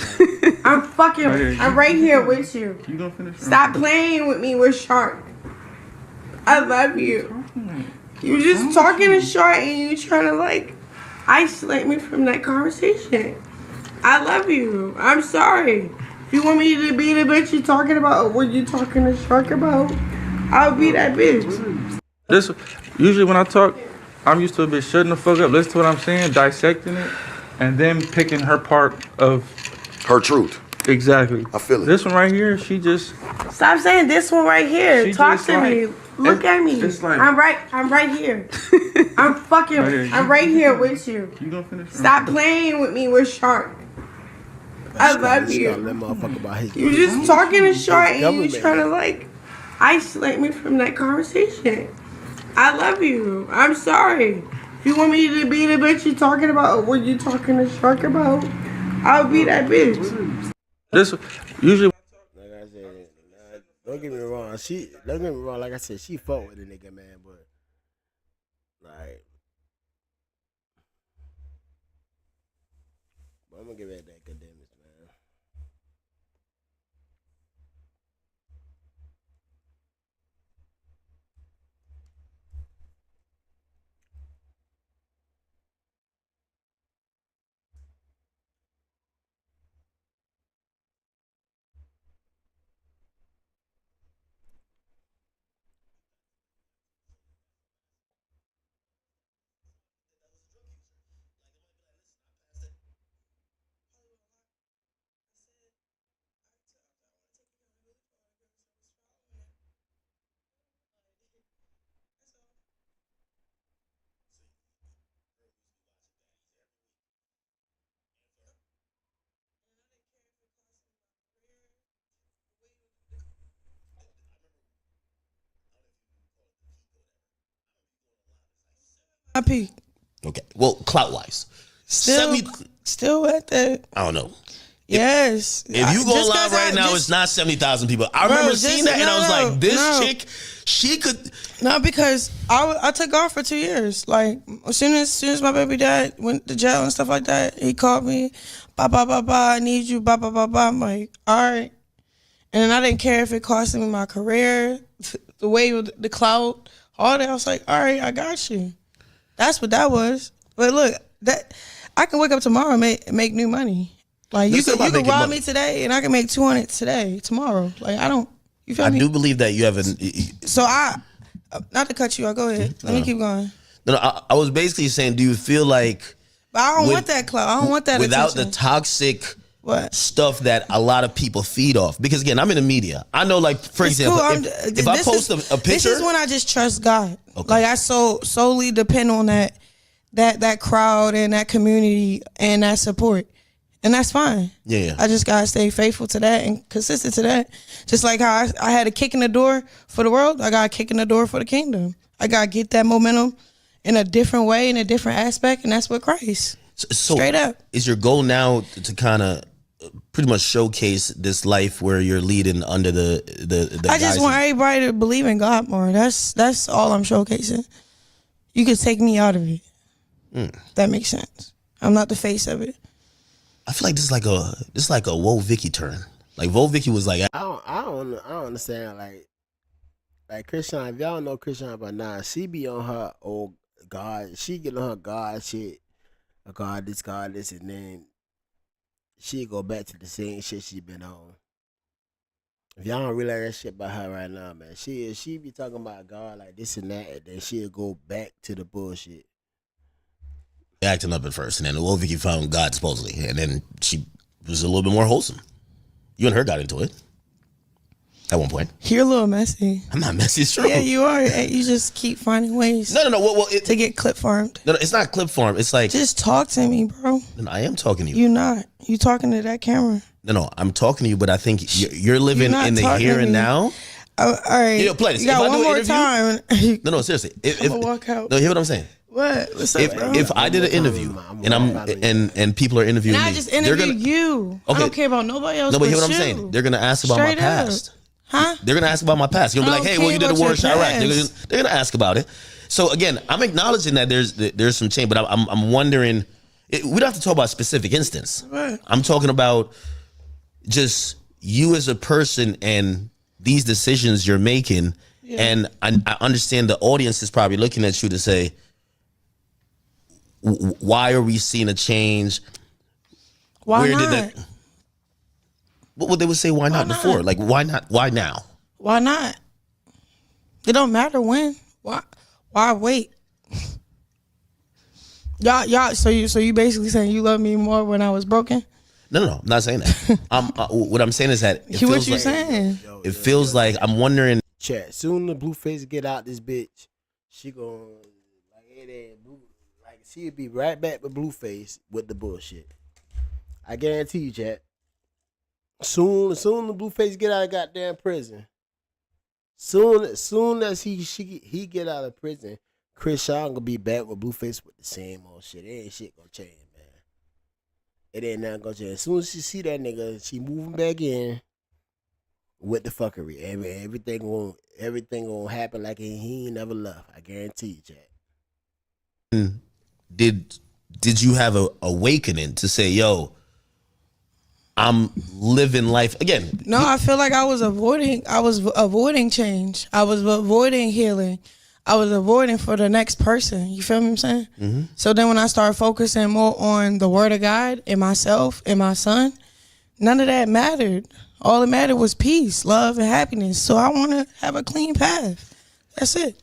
I'm fucking Right here. I'm right here with you. you gonna finish. Stop playing with me with Shark. I love you. You just talking to Shark and you trying to like isolate me from that conversation. I love you. I'm sorry. If you want me to be the bitch you talking about or what you talking to Shark about, I'll be that bitch. This usually when I talk, I'm used to a bitch shutting the fuck up, listen to what I'm saying, dissecting it, and then picking her part of Her truth. exactly. I feel it. This one right here, she just Stop saying this one right here. She Talk just to me. like- Look at me. it's like- I'm right here. I'm fucking Right here. I'm right here with you. you gonna finish. Stop playing with me with Shark. I love She gotta you. let motherfucker about his. You just talking to Shark and you government. trying to like isolate me from that conversation. I love you. I'm sorry. If you want me to be the bitch you talking about or what you talking to Shark about, I'll be that bitch. This usually Like I said, don't get me wrong. Don't get me wrong. Like I said, she fought with the nigga, man. But like, but I'm gonna give it that academics, man. I peak. Okay. Well, clout wise, Still at that. I don't know. Yes. If you go Just live 'cause right now, it's not 70,000 people. I remember seeing that and I was like, this chick, she could. No, because I took off for 2 years. Like as soon as my baby dad went to jail and stuff like that, he called me, blah blah blah blah. I need you, blah blah blah blah. I'm like, all right. And I didn't care if it cost me my career, the way the clout, all that. I was like, all right, I got you. That's what that was. But look, that I can wake up tomorrow and make new money. Like you could rob me today and I can make 200 today, tomorrow. Like I don't. You feel me? I do believe that you have an. So not to cut you off. Go ahead. Let me keep going. No, I was basically saying, do you feel like But I don't want that clout. I don't want that without attention. the toxic What? stuff that a lot of people feed off? Because again, I'm in the media. I know, like for It's example, cool. if I post a picture, This is when I just trust God. Okay. Like I solely depend on that crowd and that community and that support. And that's fine. Yeah. I just gotta stay faithful to that and consistent to that. Just like how I had a kick in the door for the world, I got a kick in the door for the kingdom. I gotta get that momentum in a different way, in a different aspect, and that's what Christ. So Straight up. Is your goal now to kind of pretty much showcase this life where you're leading under the I just guise want of- everybody to believe in God more. That's all I'm showcasing. You could take me out of it. That makes sense. I'm not the face of it. I feel like this is like a Whoa Vicky turn. Like Whoa Vicky was like, I don't understand. Like Chrisean, if y'all don't know Chrisean by now, she be on her old God. She get on her God shit. God this, and then she go back to the same shit she been on. If y'all don't realize that shit about her right now, man, she be talking about God like this and that, and then she'll go back to the bullshit. acting up at first, and then Whoa Vicky found God supposedly, and then she was a little bit more wholesome. You and her got into it at one point. You're a little messy. I'm not messy. It's true. Yeah, you are. You just keep finding ways No. Well, to get clip farmed. No, it's not clip farm. It's like Just talk to me, bro. no, I am talking to you. You not. You talking to that camera. No, I'm talking to you, but I think you're living You're not in the talking here to and me. now. All right. Yo, play this. You If got I do one an more interview- time. No, seriously. I'ma walk out. No, hear what I'm saying. What? What's up, bro? If I did an interview and people are interviewing and I me, just they're interview gonna, you. Okay. I don't care about nobody else. No, but hear but what I'm you. saying. They're gonna ask about Straight my up. past. Huh? They're gonna ask about my past. You're gonna be I like, don't hey, well, you care did a war in about your Chirac. past. They're gonna ask about it. So again, I'm acknowledging that there's some change, but I'm wondering. We don't have to talk about a specific instance. Right. I'm talking about just you as a person and these decisions you're making. Yeah. And I understand the audience is probably looking at you to say, why are we seeing a change? Why not? What would they would say? Why not before? Like why not? Why now? Why not? It don't matter when. Why wait? Y'all. So you basically saying you love me more when I was broken? No, I'm not saying that. What I'm saying is that it What feels you like, saying? it feels like I'm wondering. Chat. Soon the Blueface get out this bitch, she gon' like it ain't blue. Like she'll be right back with Blueface with the bullshit. I guarantee you, chat. Soon the Blueface get out of goddamn prison. Soon as he get out of prison, Chrisean gonna be back with Blueface with the same old shit. It ain't shit gonna change, man. It ain't nothing gonna change. As soon as she see that nigga, she moving back in with the fuckery. Everything gonna happen like he ain't never left. I guarantee you, Jack. Did you have a awakening to say, yo, I'm living life again? No, I feel like I was avoiding change. I was avoiding healing. I was avoiding for the next person. You feel me? I'm saying? Mm-hmm. So then when I started focusing more on the word of God and myself and my son, none of that mattered. All that mattered was peace, love, and happiness. So I want to have a clean path. That's it.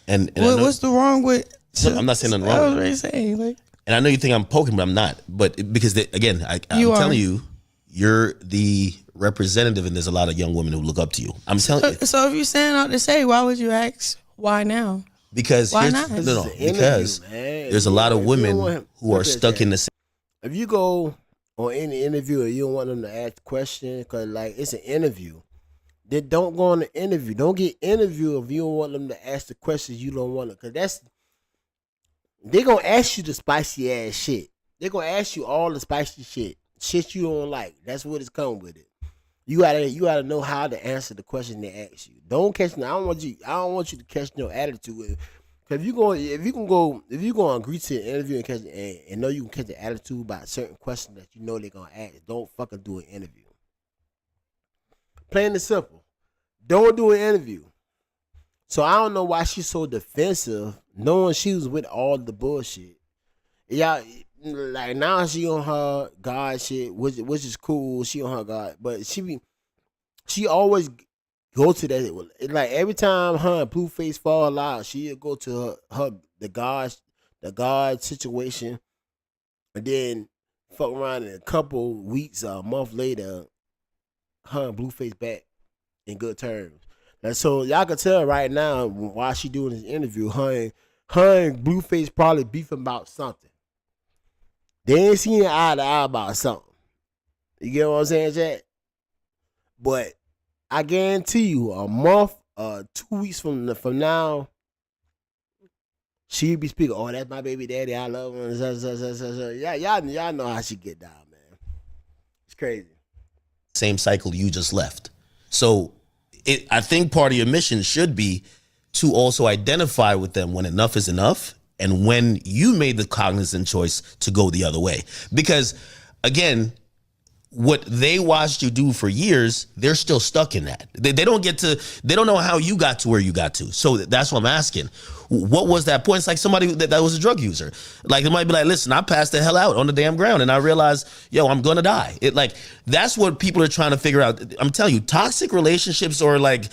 And what's the wrong with? No, I'm not saying nothing wrong. I was already saying like. And I know you think I'm poking, but I'm not. But because again, I'm telling you, you're the representative, and there's a lot of young women who look up to you. I'm telling you. So if you're saying out to say, why would you ask why now? Because why not? No, because there's a lot of women who are stuck in the same. If you go on any interview and you don't want them to ask questions, because like it's an interview, then don't go on the interview. Don't get interviewed if you don't want them to ask the questions you don't want to, because they're gonna ask you the spicy ass shit. They're gonna ask you all the spicy shit you don't like. That's what it's coming with it. You gotta know how to answer the question they ask you. Don't catch. I don't want you to catch no attitude. If you gonna agree to an interview and catch and know you can catch the attitude about certain questions that you know they're gonna ask, don't fucking do an interview. Plain and simple. Don't do an interview. So I don't know why she's so defensive, knowing she was with all the bullshit. Yeah, like now she on her God shit, which is cool. She on her God, but she always go to that. Like every time her and Blueface fall out, she'll go to the God situation, and then fuck around in a couple weeks or a month later, her and Blueface back in good terms. And so y'all can tell right now while she doing this interview, her and Blueface probably beefing about something. They ain't seen eye to eye about something. You get what I'm saying, Jack? But I guarantee you, a month, 2 weeks from now, she be speaking, oh, that's my baby daddy, I love him. Yeah, y'all know how she get down, man. It's crazy. Same cycle you just left. So I think part of your mission should be to also identify with them when enough is enough and when you made the cognizant choice to go the other way. Because, again, what they watched you do for years, they're still stuck in that. They don't know how you got to where you got to. So that's what I'm asking. What was that point? It's like somebody that was a drug user. Like, it might be like, listen, I passed the hell out on the damn ground and I realized, I'm going to die. That's what people are trying to figure out. I'm telling you, toxic relationships or like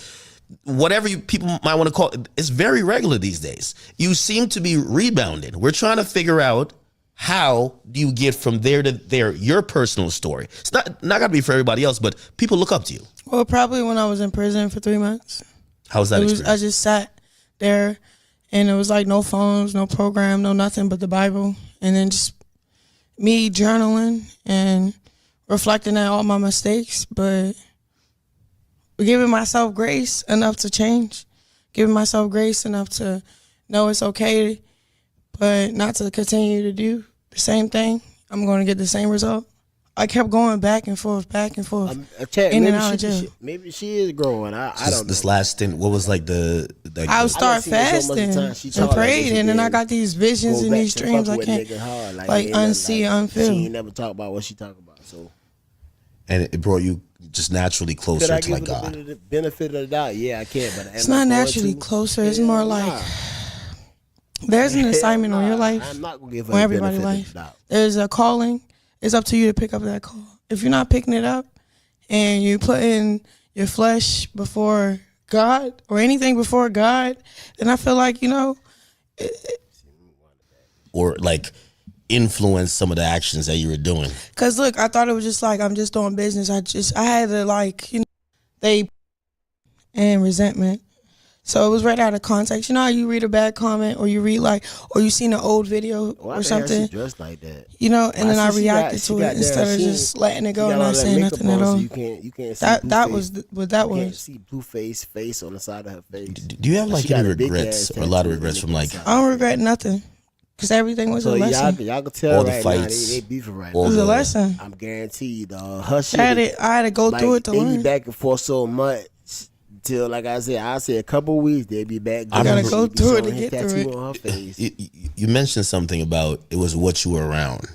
whatever people might want to call it, it's very regular these days. You seem to be rebounding. We're trying to figure out, how do you get from there to there, your personal story? It's not gotta be for everybody else, but people look up to you. Well, probably when I was in prison for 3 months. How was that experience? I just sat there and it was like no phones, no program, no nothing but the Bible. And then just me journaling and reflecting on all my mistakes, but giving myself grace enough to change, giving myself grace enough to know it's okay, but not to continue to do the same thing. I'm going to get the same result. I kept going back and forth, in and out of jail. Maybe she is growing. I don't know. This last stint, what was like the I would start fasting and prayed, and then I got these visions and these dreams I can't like unsee, unfeel. She ain't never talk about what she talk about. So, and it brought you just naturally closer to like God. Could I give the benefit of the doubt? Yeah, I can. But it's not naturally closer. It's more like there's an assignment on your life, I'm not gonna give her on everybody's life. There's a calling. It's up to you to pick up that call. If you're not picking it up and you put in your flesh before God or anything before God, then I feel like, or like influence some of the actions that you were doing. Cause look, I thought it was just like, I'm just doing business. I had to like, they and resentment. So it was right out of context. You know how you read a bad comment or you read or you seen an old video or something? She dressed like that. And then I reacted to it instead of just letting it go and not saying nothing at all. You can't see that was what that was. You can't see Blueface face on the side of her face. Do you have like any regrets or a lot of regrets from like? I don't regret nothing. Cause everything was a lesson. Y'all can tell all the right fights, now they beefing right now. It was a lesson. I'm guaranteed. Her shit. I had to go through it to they learn. Be back and forth so much till, like I said a couple weeks they'd be back. I gotta go through it to get through it. On her face. You mentioned something about it was what you were around.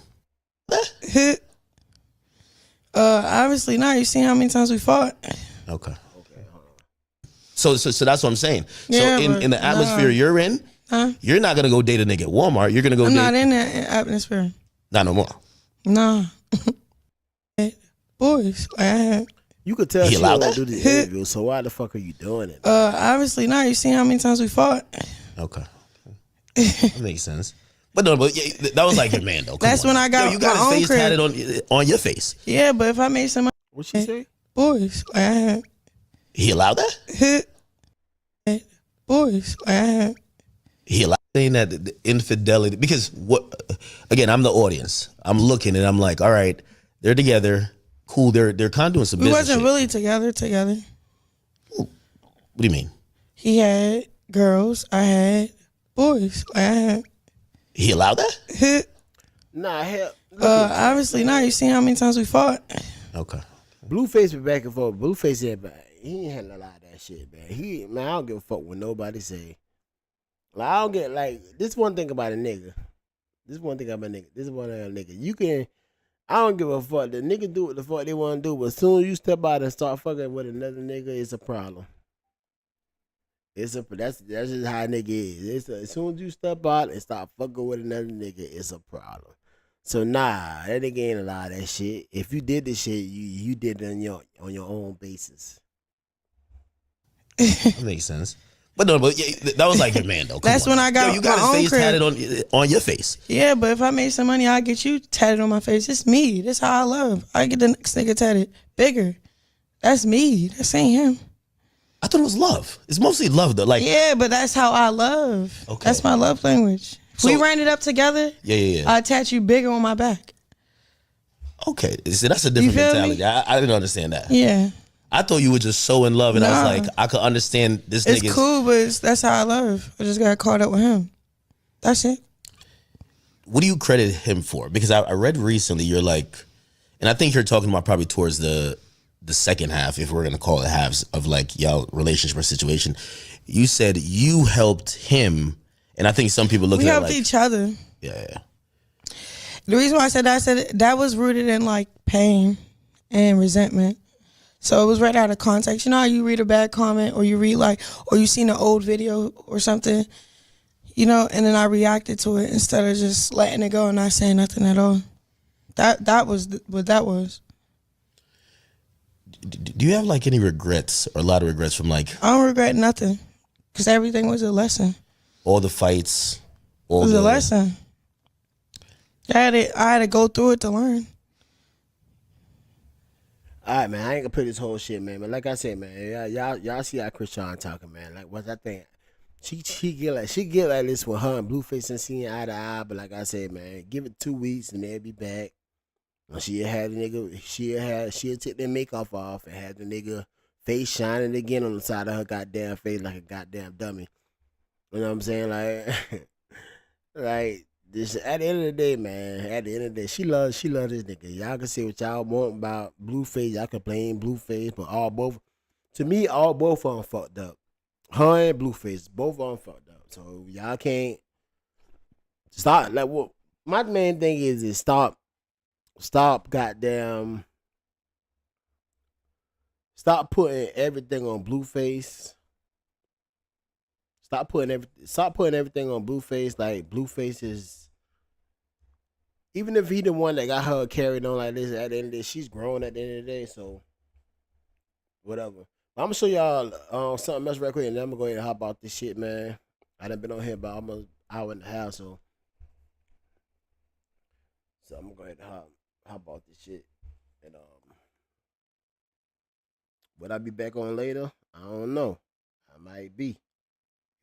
Obviously not. You seen how many times we fought? Okay. So that's what I'm saying. Yeah, so in the atmosphere you're in. Huh? You're not gonna go date a nigga at Walmart. You're gonna go. I'm not in that atmosphere. Not no more. Nah. Boys, like I had. You could tell she don't do the interview. So why the fuck are you doing it? Obviously not. You seen how many times we fought? Okay, that makes sense. But no, that was like your man though. That's when I got you got my his face tatted on your face. Yeah, but if I made somebody, what she say? Boys, like I had. He allowed that. Boys, like I had. He allowed saying that the infidelity, because what? Again, I'm the audience. I'm looking and I'm like, all right, they're together, cool. They're kind of doing some business. We wasn't shit. really together. What do you mean? He had girls. I had boys. Like I had. He allowed that? Nah, hell. Obviously not. You seen how many times we fought? Okay. Blueface been back and forth. Blueface he ain't had a lot of that shit, man. I don't give a fuck what nobody say. Like, I don't get, this one thing about a nigga. This one thing about a nigga. You can, I don't give a fuck. The nigga do what the fuck they want to do, but as soon as you step out and start fucking with another nigga, it's a problem. That's just how a nigga is. As soon as you step out and start fucking with another nigga, it's a problem. So nah, that nigga ain't allowed that shit. If you did this shit, you did it on your own basis. That makes sense. But no, that was like your man though. That's when I got you got my his face own tatted on your face. Yeah, but if I made some money, I'll get you tatted on my face. It's me. That's how I love. I get the next nigga tatted bigger. That's me. That ain't him. I thought it was love. It's mostly love though. Yeah, but that's how I love. Okay. That's my love language. If we ran it up together, yeah. I'd tat you bigger on my back. Okay. See, that's a different mentality. I didn't understand that. Yeah. I thought you were just so in love, and I was like, I could understand this nigga. It's cool, but that's how I love. I just got caught up with him. That's it. What do you credit him for? Because I read recently you're like, and I think you're talking about probably towards the second half, if we're gonna call it halves of like y'all relationship or situation. You said you helped him, and I think some people look at it like, we helped each other. Yeah. The reason why I said that was rooted in like pain and resentment. So it was right out of context. You know how you read a bad comment or you read or you seen an old video or something, you know, and then I reacted to it instead of just letting it go and not saying nothing at all. That was what that was. Do you have like any regrets or a lot of regrets from like? I don't regret nothing because everything was a lesson. All the fights. It was a lesson. I had to go through it to learn. All right, man. I ain't gonna put this whole shit, man. But like I said, man, y'all see how Chrisean talking, man. Like what I think, she get like this with her and Blueface and seeing eye to eye. But like I said, man, give it 2 weeks and they'll be back. She'll have the nigga. She'll take their makeup off and have the nigga face shining again on the side of her goddamn face like a goddamn dummy. You know what I'm saying? Like, like. This, at the end of the day, man. At the end of the day, she loves this nigga. Y'all can say what y'all want about Blueface. Y'all can blame Blueface, but to me, both of them fucked up. Her and Blueface, both of them fucked up. So y'all can't stop. Like what? My main thing is stop. Goddamn. Stop putting everything on Blueface. Stop putting everything on Blueface. Like Blueface is. Even if he the one that got her carried on like this, at the end of the day, she's grown at the end of the day, so whatever. But I'm gonna show y'all something else right quick, and then I'm gonna go ahead and hop out this shit, man. I done been on here about almost an hour and a half, so I'm gonna go ahead and hop out this shit. And would I be back on later? I don't know. I might be.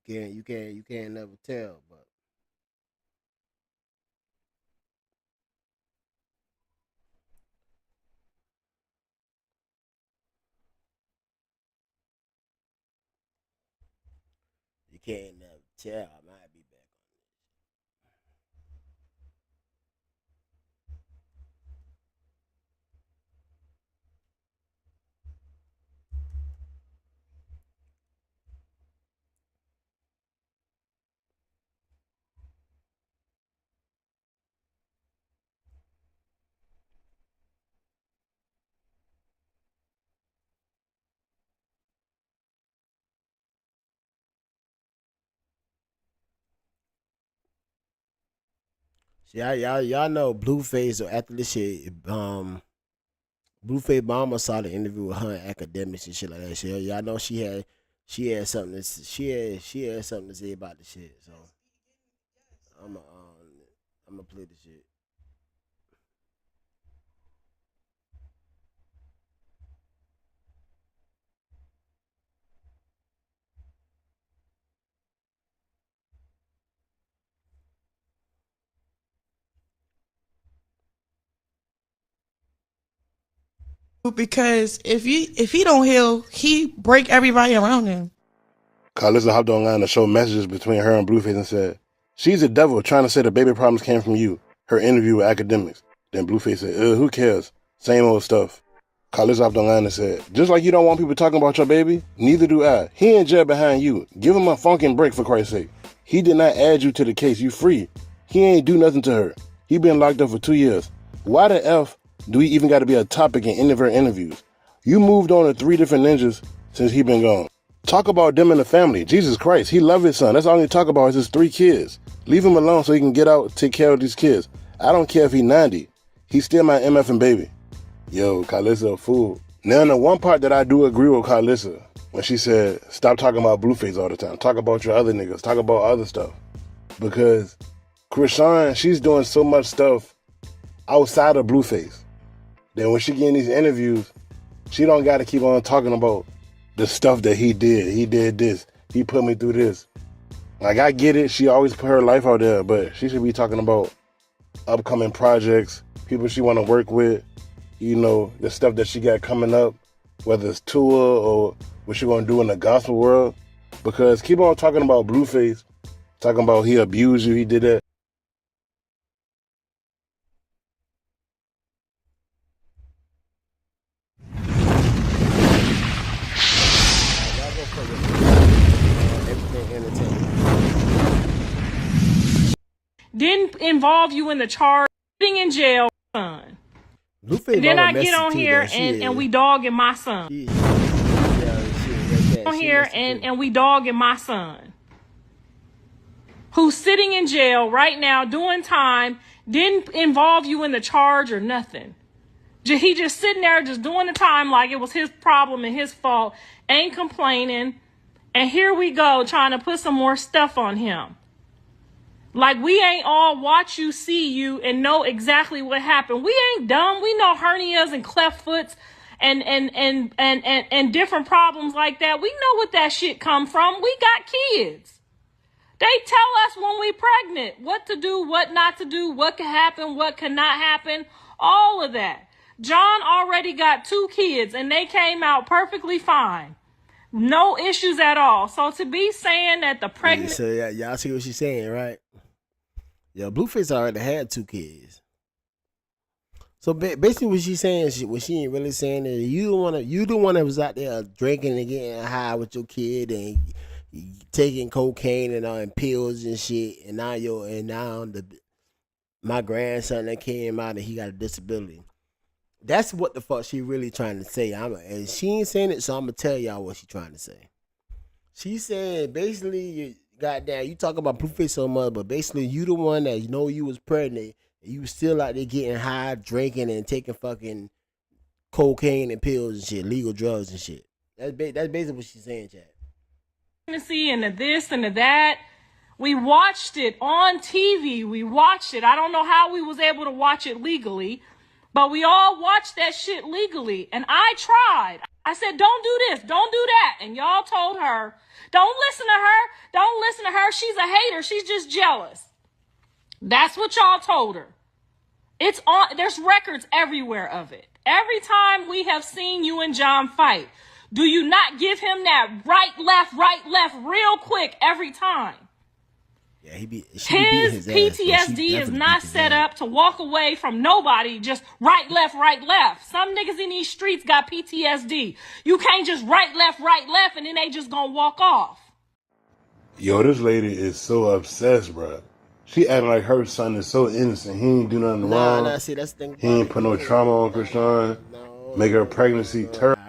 You can't never tell, but. You can't never tell. I might be back on it. See, y'all know Blueface. After this shit, Blueface mama saw the interview with her and academics and shit like that. Shit, y'all know she had something. She had something to say about the shit. So I'm gonna play the shit. Because if he don't heal, he break everybody around him. Carlissa hopped online to show messages between her and Blueface and said, "She's a devil trying to say the baby problems came from you." Her interview with academics. Then Blueface said, who cares? Same old stuff. Carlissa hopped online and said, "Just like you don't want people talking about your baby, neither do I. He in jail behind you. Give him a fucking break for Christ's sake. He did not add you to the case. You free. He ain't do nothing to her. He been locked up for 2 years. Why the F do we even got to be a topic in any of her interviews? You moved on to 3 different ninjas since he been gone. Talk about them and the family. Jesus Christ, he love his son. That's all he talk about is his 3 kids. Leave him alone so he can get out, take care of these kids. I don't care if he 90. He's still my MFing baby." Yo, Carlissa a fool. Now, the one part that I do agree with Carlissa, when she said, stop talking about Blueface all the time. Talk about your other niggas. Talk about other stuff. Because Chrisean, she's doing so much stuff outside of Blueface. Then when she get in these interviews, she don't got to keep on talking about the stuff that he did. He did this. He put me through this. Like, I get it. She always put her life out there, but she should be talking about upcoming projects, people she want to work with, you know, the stuff that she got coming up, whether it's tour or what she going to do in the gospel world. Because keep on talking about Blueface Talking about he abused you, he did that. Everything entertainment. Didn't involve you in the charge, sitting in jail, son. Blueface Then mama I get messy on too, here though. and we dogging my son. On here and we dogging my son, who's sitting in jail right now doing time. Didn't involve you in the charge or nothing. He just sitting there just doing the time like it was his problem and his fault. Ain't complaining. And here we go trying to put some more stuff on him. Like we ain't all watch you, see you, and know exactly what happened. We ain't dumb. We know hernias and cleft foots and different problems like that. We know what that shit come from. We got kids. They tell us when we pregnant what to do, what not to do, what can happen, what cannot happen, all of that. John already got 2 kids and they came out perfectly fine. No issues at all. So to be saying that the pregnant... So y'all see what she's saying, right? Yeah, Blueface already had 2 kids. So basically what she's saying, what she ain't really saying is you the one that was out there drinking and getting high with your kid and taking cocaine and pills and shit, and now my grandson that came out and he got a disability. That's what the fuck she really trying to say. And she ain't saying it, so I'm gonna tell y'all what she trying to say. She said basically, goddamn, you talk about Blueface so much, but basically you the one that you was pregnant and you was still out there getting high, drinking and taking fucking cocaine and pills and shit, legal drugs and shit. That's basically what she's saying, Chad. And the this and the that. We watched it on TV. We watched it. I don't know how we was able to watch it legally, but we all watched that shit legally. And I tried. I said, don't do this. Don't do that. And y'all told her, don't listen to her. Don't listen to her. She's a hater. She's just jealous. That's what y'all told her. It's on. There's records everywhere of it. Every time we have seen you and John fight, do you not give him that right, left, real quick every time? Yeah, his PTSD is not set up to walk away from nobody, just right, left. Some niggas in these streets got PTSD. You can't just right, left, and then they just gonna walk off. Yo, this lady is so obsessed, bro. She acting like her son is so innocent. He ain't do nothing wrong. Nah, see, that's the thing. He ain't put no trauma on Chrisean. Make her pregnancy terrible.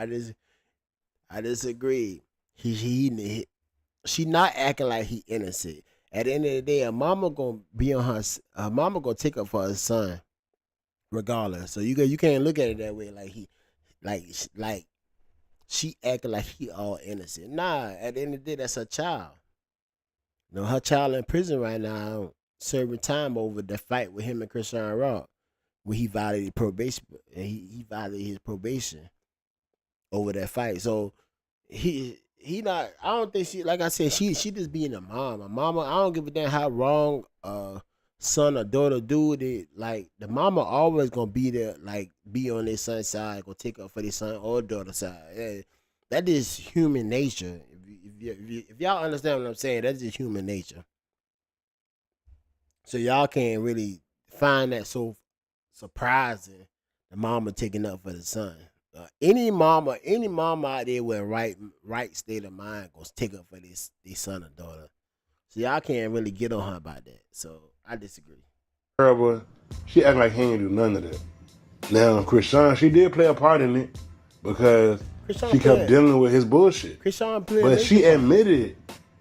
I disagree. She not acting like he innocent. At the end of the day, a mama gonna be on her mama gonna take up for her son, regardless. So you can't look at it that way. Like she acting like he all innocent. Nah, at the end of the day, that's her child. Her child in prison right now, serving time over the fight with him and Chrisean Rock, where he violated probation. He violated his probation over that fight. So he not. I don't think she. Like I said, she just being a mom. A mama. I don't give a damn how wrong son or daughter do it. Like the mama always gonna be there. Like be on their son's side, gonna take up for their son or daughter side. Yeah, that is human nature. If y'all understand what I'm saying, that's just human nature. So y'all can't really find that so surprising. The mama taking up for the son. Any mama out there with right state of mind goes take up for this son or daughter. So y'all can't really get on her about that. So I disagree. Terrible. She act like he ain't do none of that. Now Chrisean, she did play a part in it because she kept dealing with his bullshit. But she admitted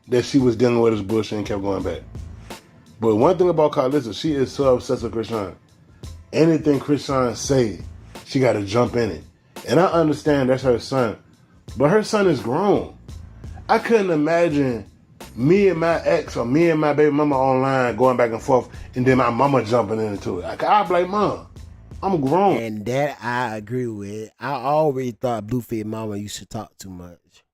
that she was dealing with his bullshit and kept going back. But one thing about Carlissa, she is so obsessed with Chrisean. Anything Chrisean say, she got to jump in it. And I understand that's her son, but her son is grown. I couldn't imagine me and my ex or me and my baby mama online going back and forth and then my mama jumping into it. I'd be like, Mom, I'm grown. And that I agree with. I always thought Blueface mama used to talk too much.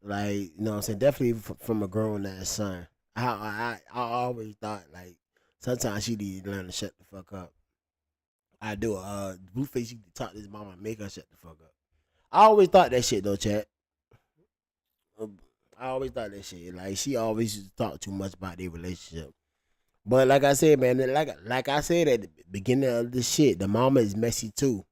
Like, you know what I'm saying? Definitely from a grown ass son. I always thought, like, sometimes she need to learn to shut the fuck up. I do. Blueface used to talk to his mama and make her shut the fuck up. I always thought that shit though, chat. I always thought that shit. Like she always used to talk too much about their relationship. But like I said, man, like I said at the beginning of this shit, the mama is messy too.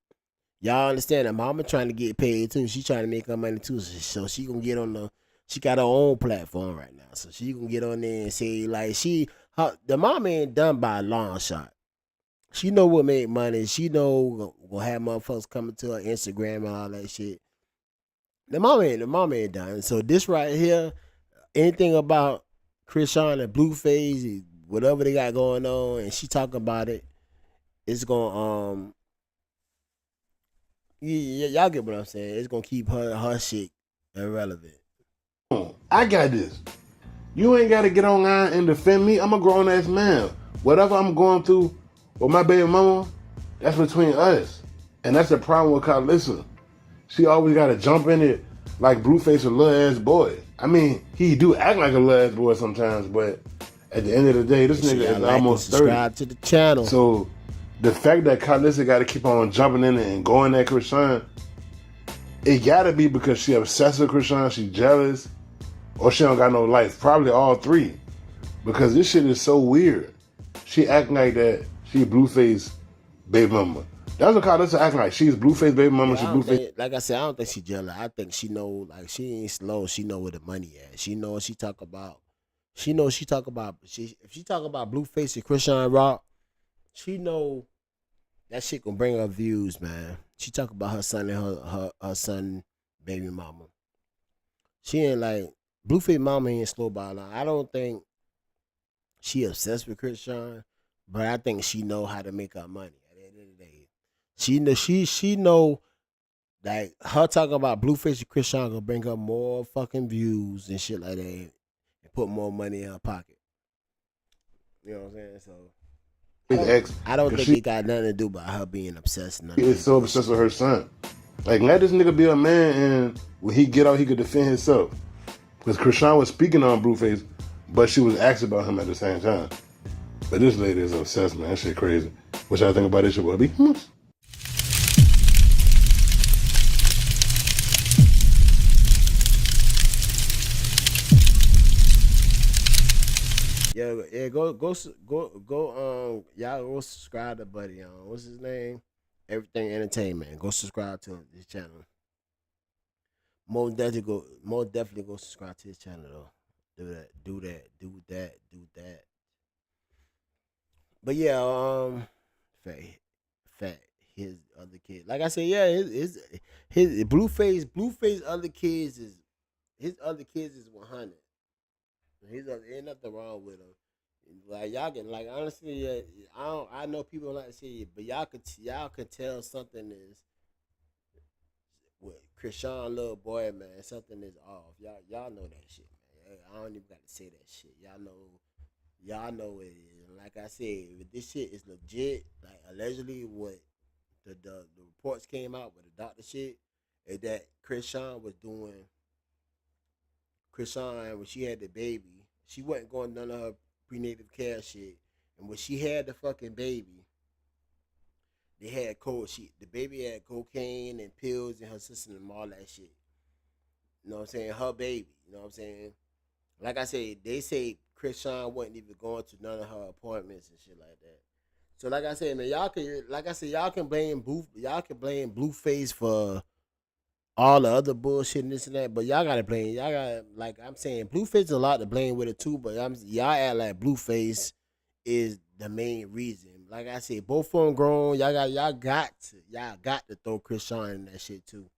Y'all understand? The mama trying to get paid too. She trying to make her money too. So she gonna get on the. She got her own platform right now, so she gonna get on there and say like the mama ain't done by a long shot. She know what make money. She know gonna have motherfuckers coming to her Instagram and all that shit. The mama ain't done. So this right here, anything about Chrisean and Blueface, whatever they got going on, and she talking about it, it's gonna y'all get what I'm saying. It's gonna keep her shit irrelevant. I got this. You ain't got to get online and defend me. I'm a grown ass man. Whatever I'm going through with my baby mama, that's between us. And that's the problem with Carlissa. She always got to jump in it like Blueface a little ass boy. I mean, he do act like a little ass boy sometimes, but at the end of the day, this nigga is almost 30. Subscribe to the channel. So the fact that Carlissa got to keep on jumping in it and going at Chrisean, it got to be because she obsessed with Chrisean, she jealous, or she don't got no life. Probably all three. Because this shit is so weird. She acting like that. She Blueface baby mama. That's what Carlissa acting like. She's Blueface baby mama. She Blueface. Like I said, I don't think she jealous. I think she know, like she ain't slow. She know where the money at. She know what she talk about. She know she talk about. If she talk about Blueface and Chrisean Rock, she know that shit gonna bring her views, man. She talk about her son and her son baby mama. She ain't like Blueface mama ain't slow by now. I don't think she obsessed with Chrisean, but I think she know how to make her money. At the end of the day, she know like her talking about Blueface and Chrisean gonna bring her more fucking views and shit like that, and put more money in her pocket. You know what I'm saying? So I don't think it got nothing to do about her being obsessed. She is so obsessed with her son. Like, let this nigga be a man, and when he get out, he could defend himself. Because Chrisean was speaking on Blueface, but she was asked about him at the same time. But this lady is obsessed, man. That shit crazy. What y'all think about this shit, Bubby? Yeah, go, y'all go subscribe to Buddy on what's his name? Everything Entertainment. Go subscribe to this channel. Most definitely go subscribe to his channel though. Do that. But yeah, fat his other kid. Like I said, yeah, his Blueface other kids is 100. Ain't nothing wrong with him. Like y'all can honestly, yeah, I know people don't like to say it, but y'all could tell something is with Chrisean little boy, man. Something is off. Y'all know that shit, man. I don't even got to say that shit. Y'all know what it is. And like I said, if this shit is legit, like allegedly what the reports came out with the doctor shit, is that Chrisean was doing. Chrisean, when she had the baby, she wasn't going none of her prenatal care shit. And when she had the fucking baby, they had the baby had cocaine and pills in her system and all that shit. You know what I'm saying? Her baby. You know what I'm saying? Like I said, they say Chrisean wasn't even going to none of her appointments and shit like that. So like I said, man, y'all can blame Blueface for all the other bullshit and this and that, but y'all gotta like I'm saying, Blueface is a lot to blame with it too, but y'all act like Blueface is the main reason. Like I said, both of them grown. Y'all got to throw Chrisean in that shit too.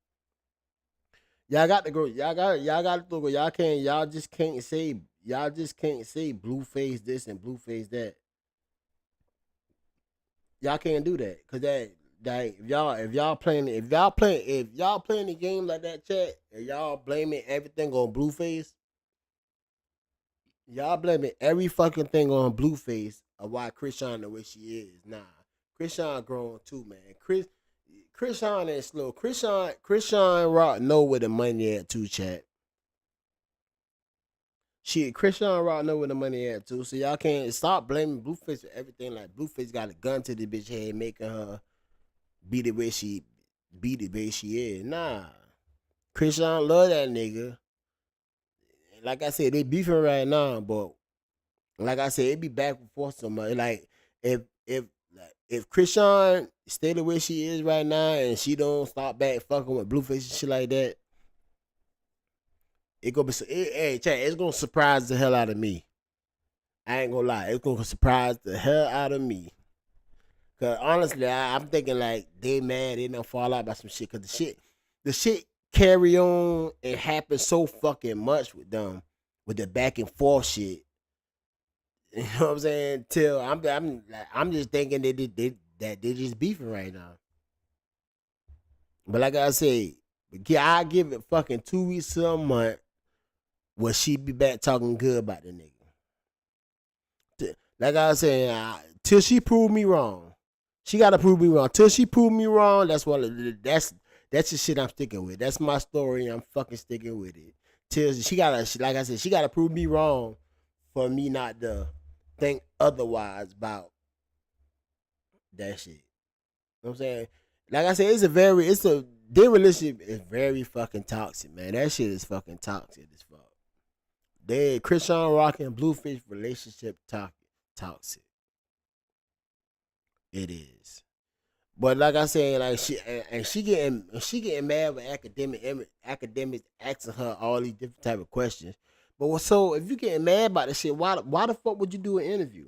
Y'all got to go. Y'all got to throw. Y'all just can't say Blueface this and Blueface that. Y'all can't do that because if y'all playing the game like that, chat, and y'all blaming everything on Blueface, y'all blaming every fucking thing on Blueface of why Chrisean the way she is. Nah, Chrisean grown too, man. Chrisean ain't slow. Chrisean Rock know where the money at too, chat. Chrisean Rock know where the money at too. So y'all can't stop blaming Blueface for everything. Like Blueface got a gun to the bitch head, making her be the way she is. Nah. Chrisean love that nigga. like I said, they beefing right now, but like I said, it be back and forth so much. Like if Chrisean stay the way she is right now and she don't stop back fucking with Blueface and shit like that, it's gonna surprise the hell out of me. I ain't gonna lie, it's gonna surprise the hell out of me. Cause honestly, I'm thinking like they mad, they don't fall out about some shit. Cause the shit carry on and happen so fucking much with them, with the back and forth shit. You know what I'm saying? Till I'm just thinking that they just beefing right now. But like I said, I give it fucking 2 weeks to a month where she be back talking good about the nigga. Like I was saying, till she prove me wrong. She gotta prove me wrong. Till she prove me wrong, that's the shit I'm sticking with. That's my story. I'm fucking sticking with it. Till like I said, she gotta prove me wrong for me not to think otherwise about that shit. You know what I'm saying? Like I said, their relationship is very fucking toxic, man. That shit is fucking toxic as fuck. Chrisean Rock and Blueface relationship toxic. It is. But like I said, like she getting mad with academics asking her all these different type of questions. But so if you getting mad about this shit, why the fuck would you do an interview?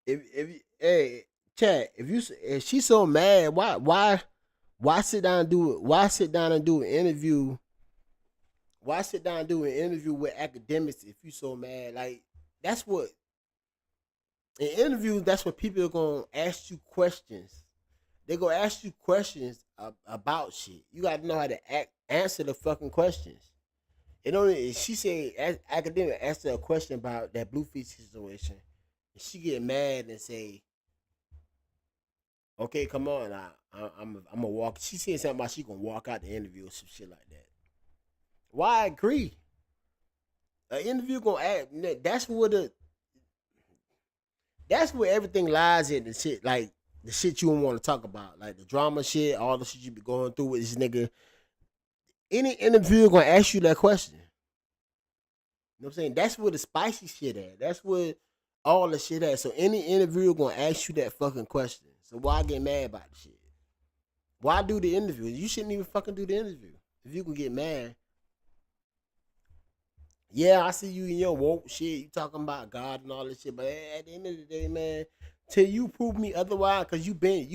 Hey, Chad, if she's so mad, why sit down and do it? Why sit down and do an interview? Why sit down and do an interview with academics if you so mad? Like that's what in interviews. That's what people are gonna ask you questions. They gonna ask you questions about shit. You gotta know how to answer the fucking questions. You know, she said academic asked her a question about that Blueface situation. And she get mad and say, "Okay, come on, I'm gonna walk." She said something about she gonna walk out the interview or some shit like that. Why I agree? An interview gonna act. That's where everything lies in the shit. Like the shit you don't want to talk about, like the drama shit, all the shit you be going through with this nigga. Any interviewer gonna ask you that question. You know what I'm saying? That's where the spicy shit at. That's where all the shit at. So any interviewer gonna ask you that fucking question. So why get mad about the shit? Why do the interview? You shouldn't even fucking do the interview. If you can get mad. Yeah, I see you in your woke shit. You talking about God and all this shit. But at the end of the day, man, till you prove me otherwise, cause you been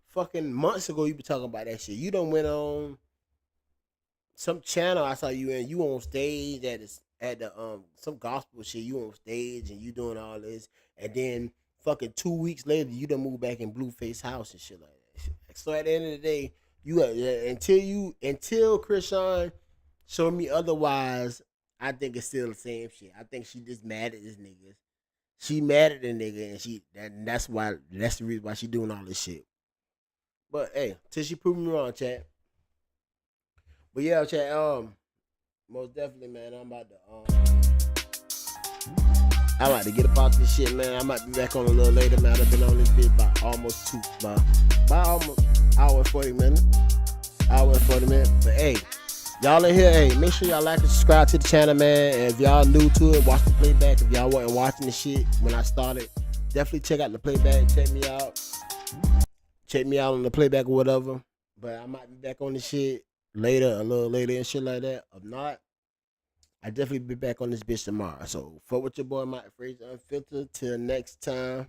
fucking months ago you been talking about that shit. You done went on some channel I saw you in. You on stage at the some gospel shit. You on stage and you doing all this, and then fucking 2 weeks later you done moved back in Blueface house and shit like that. So at the end of the day, until Chrisean show me otherwise, I think it's still the same shit. I think she just mad at this nigga. She mad at the nigga, and that's the reason why she doing all this shit. But hey, till she prove me wrong, chat. But yeah, chat. Most definitely, man. I'm about to get up out this shit, man. I might be back on a little later, man. I've been on this bitch by almost almost hour and 40 minutes. But hey. Y'all in here, hey, make sure y'all like and subscribe to the channel, man. And if y'all new to it, watch the playback. If y'all wasn't watching the shit when I started, definitely check out the playback. Check me out. Check me out on the playback or whatever. But I might be back on the shit later, a little later and shit like that. If not, I definitely be back on this bitch tomorrow. So, fuck with your boy, Mike Fraser Unfiltered. Till next time.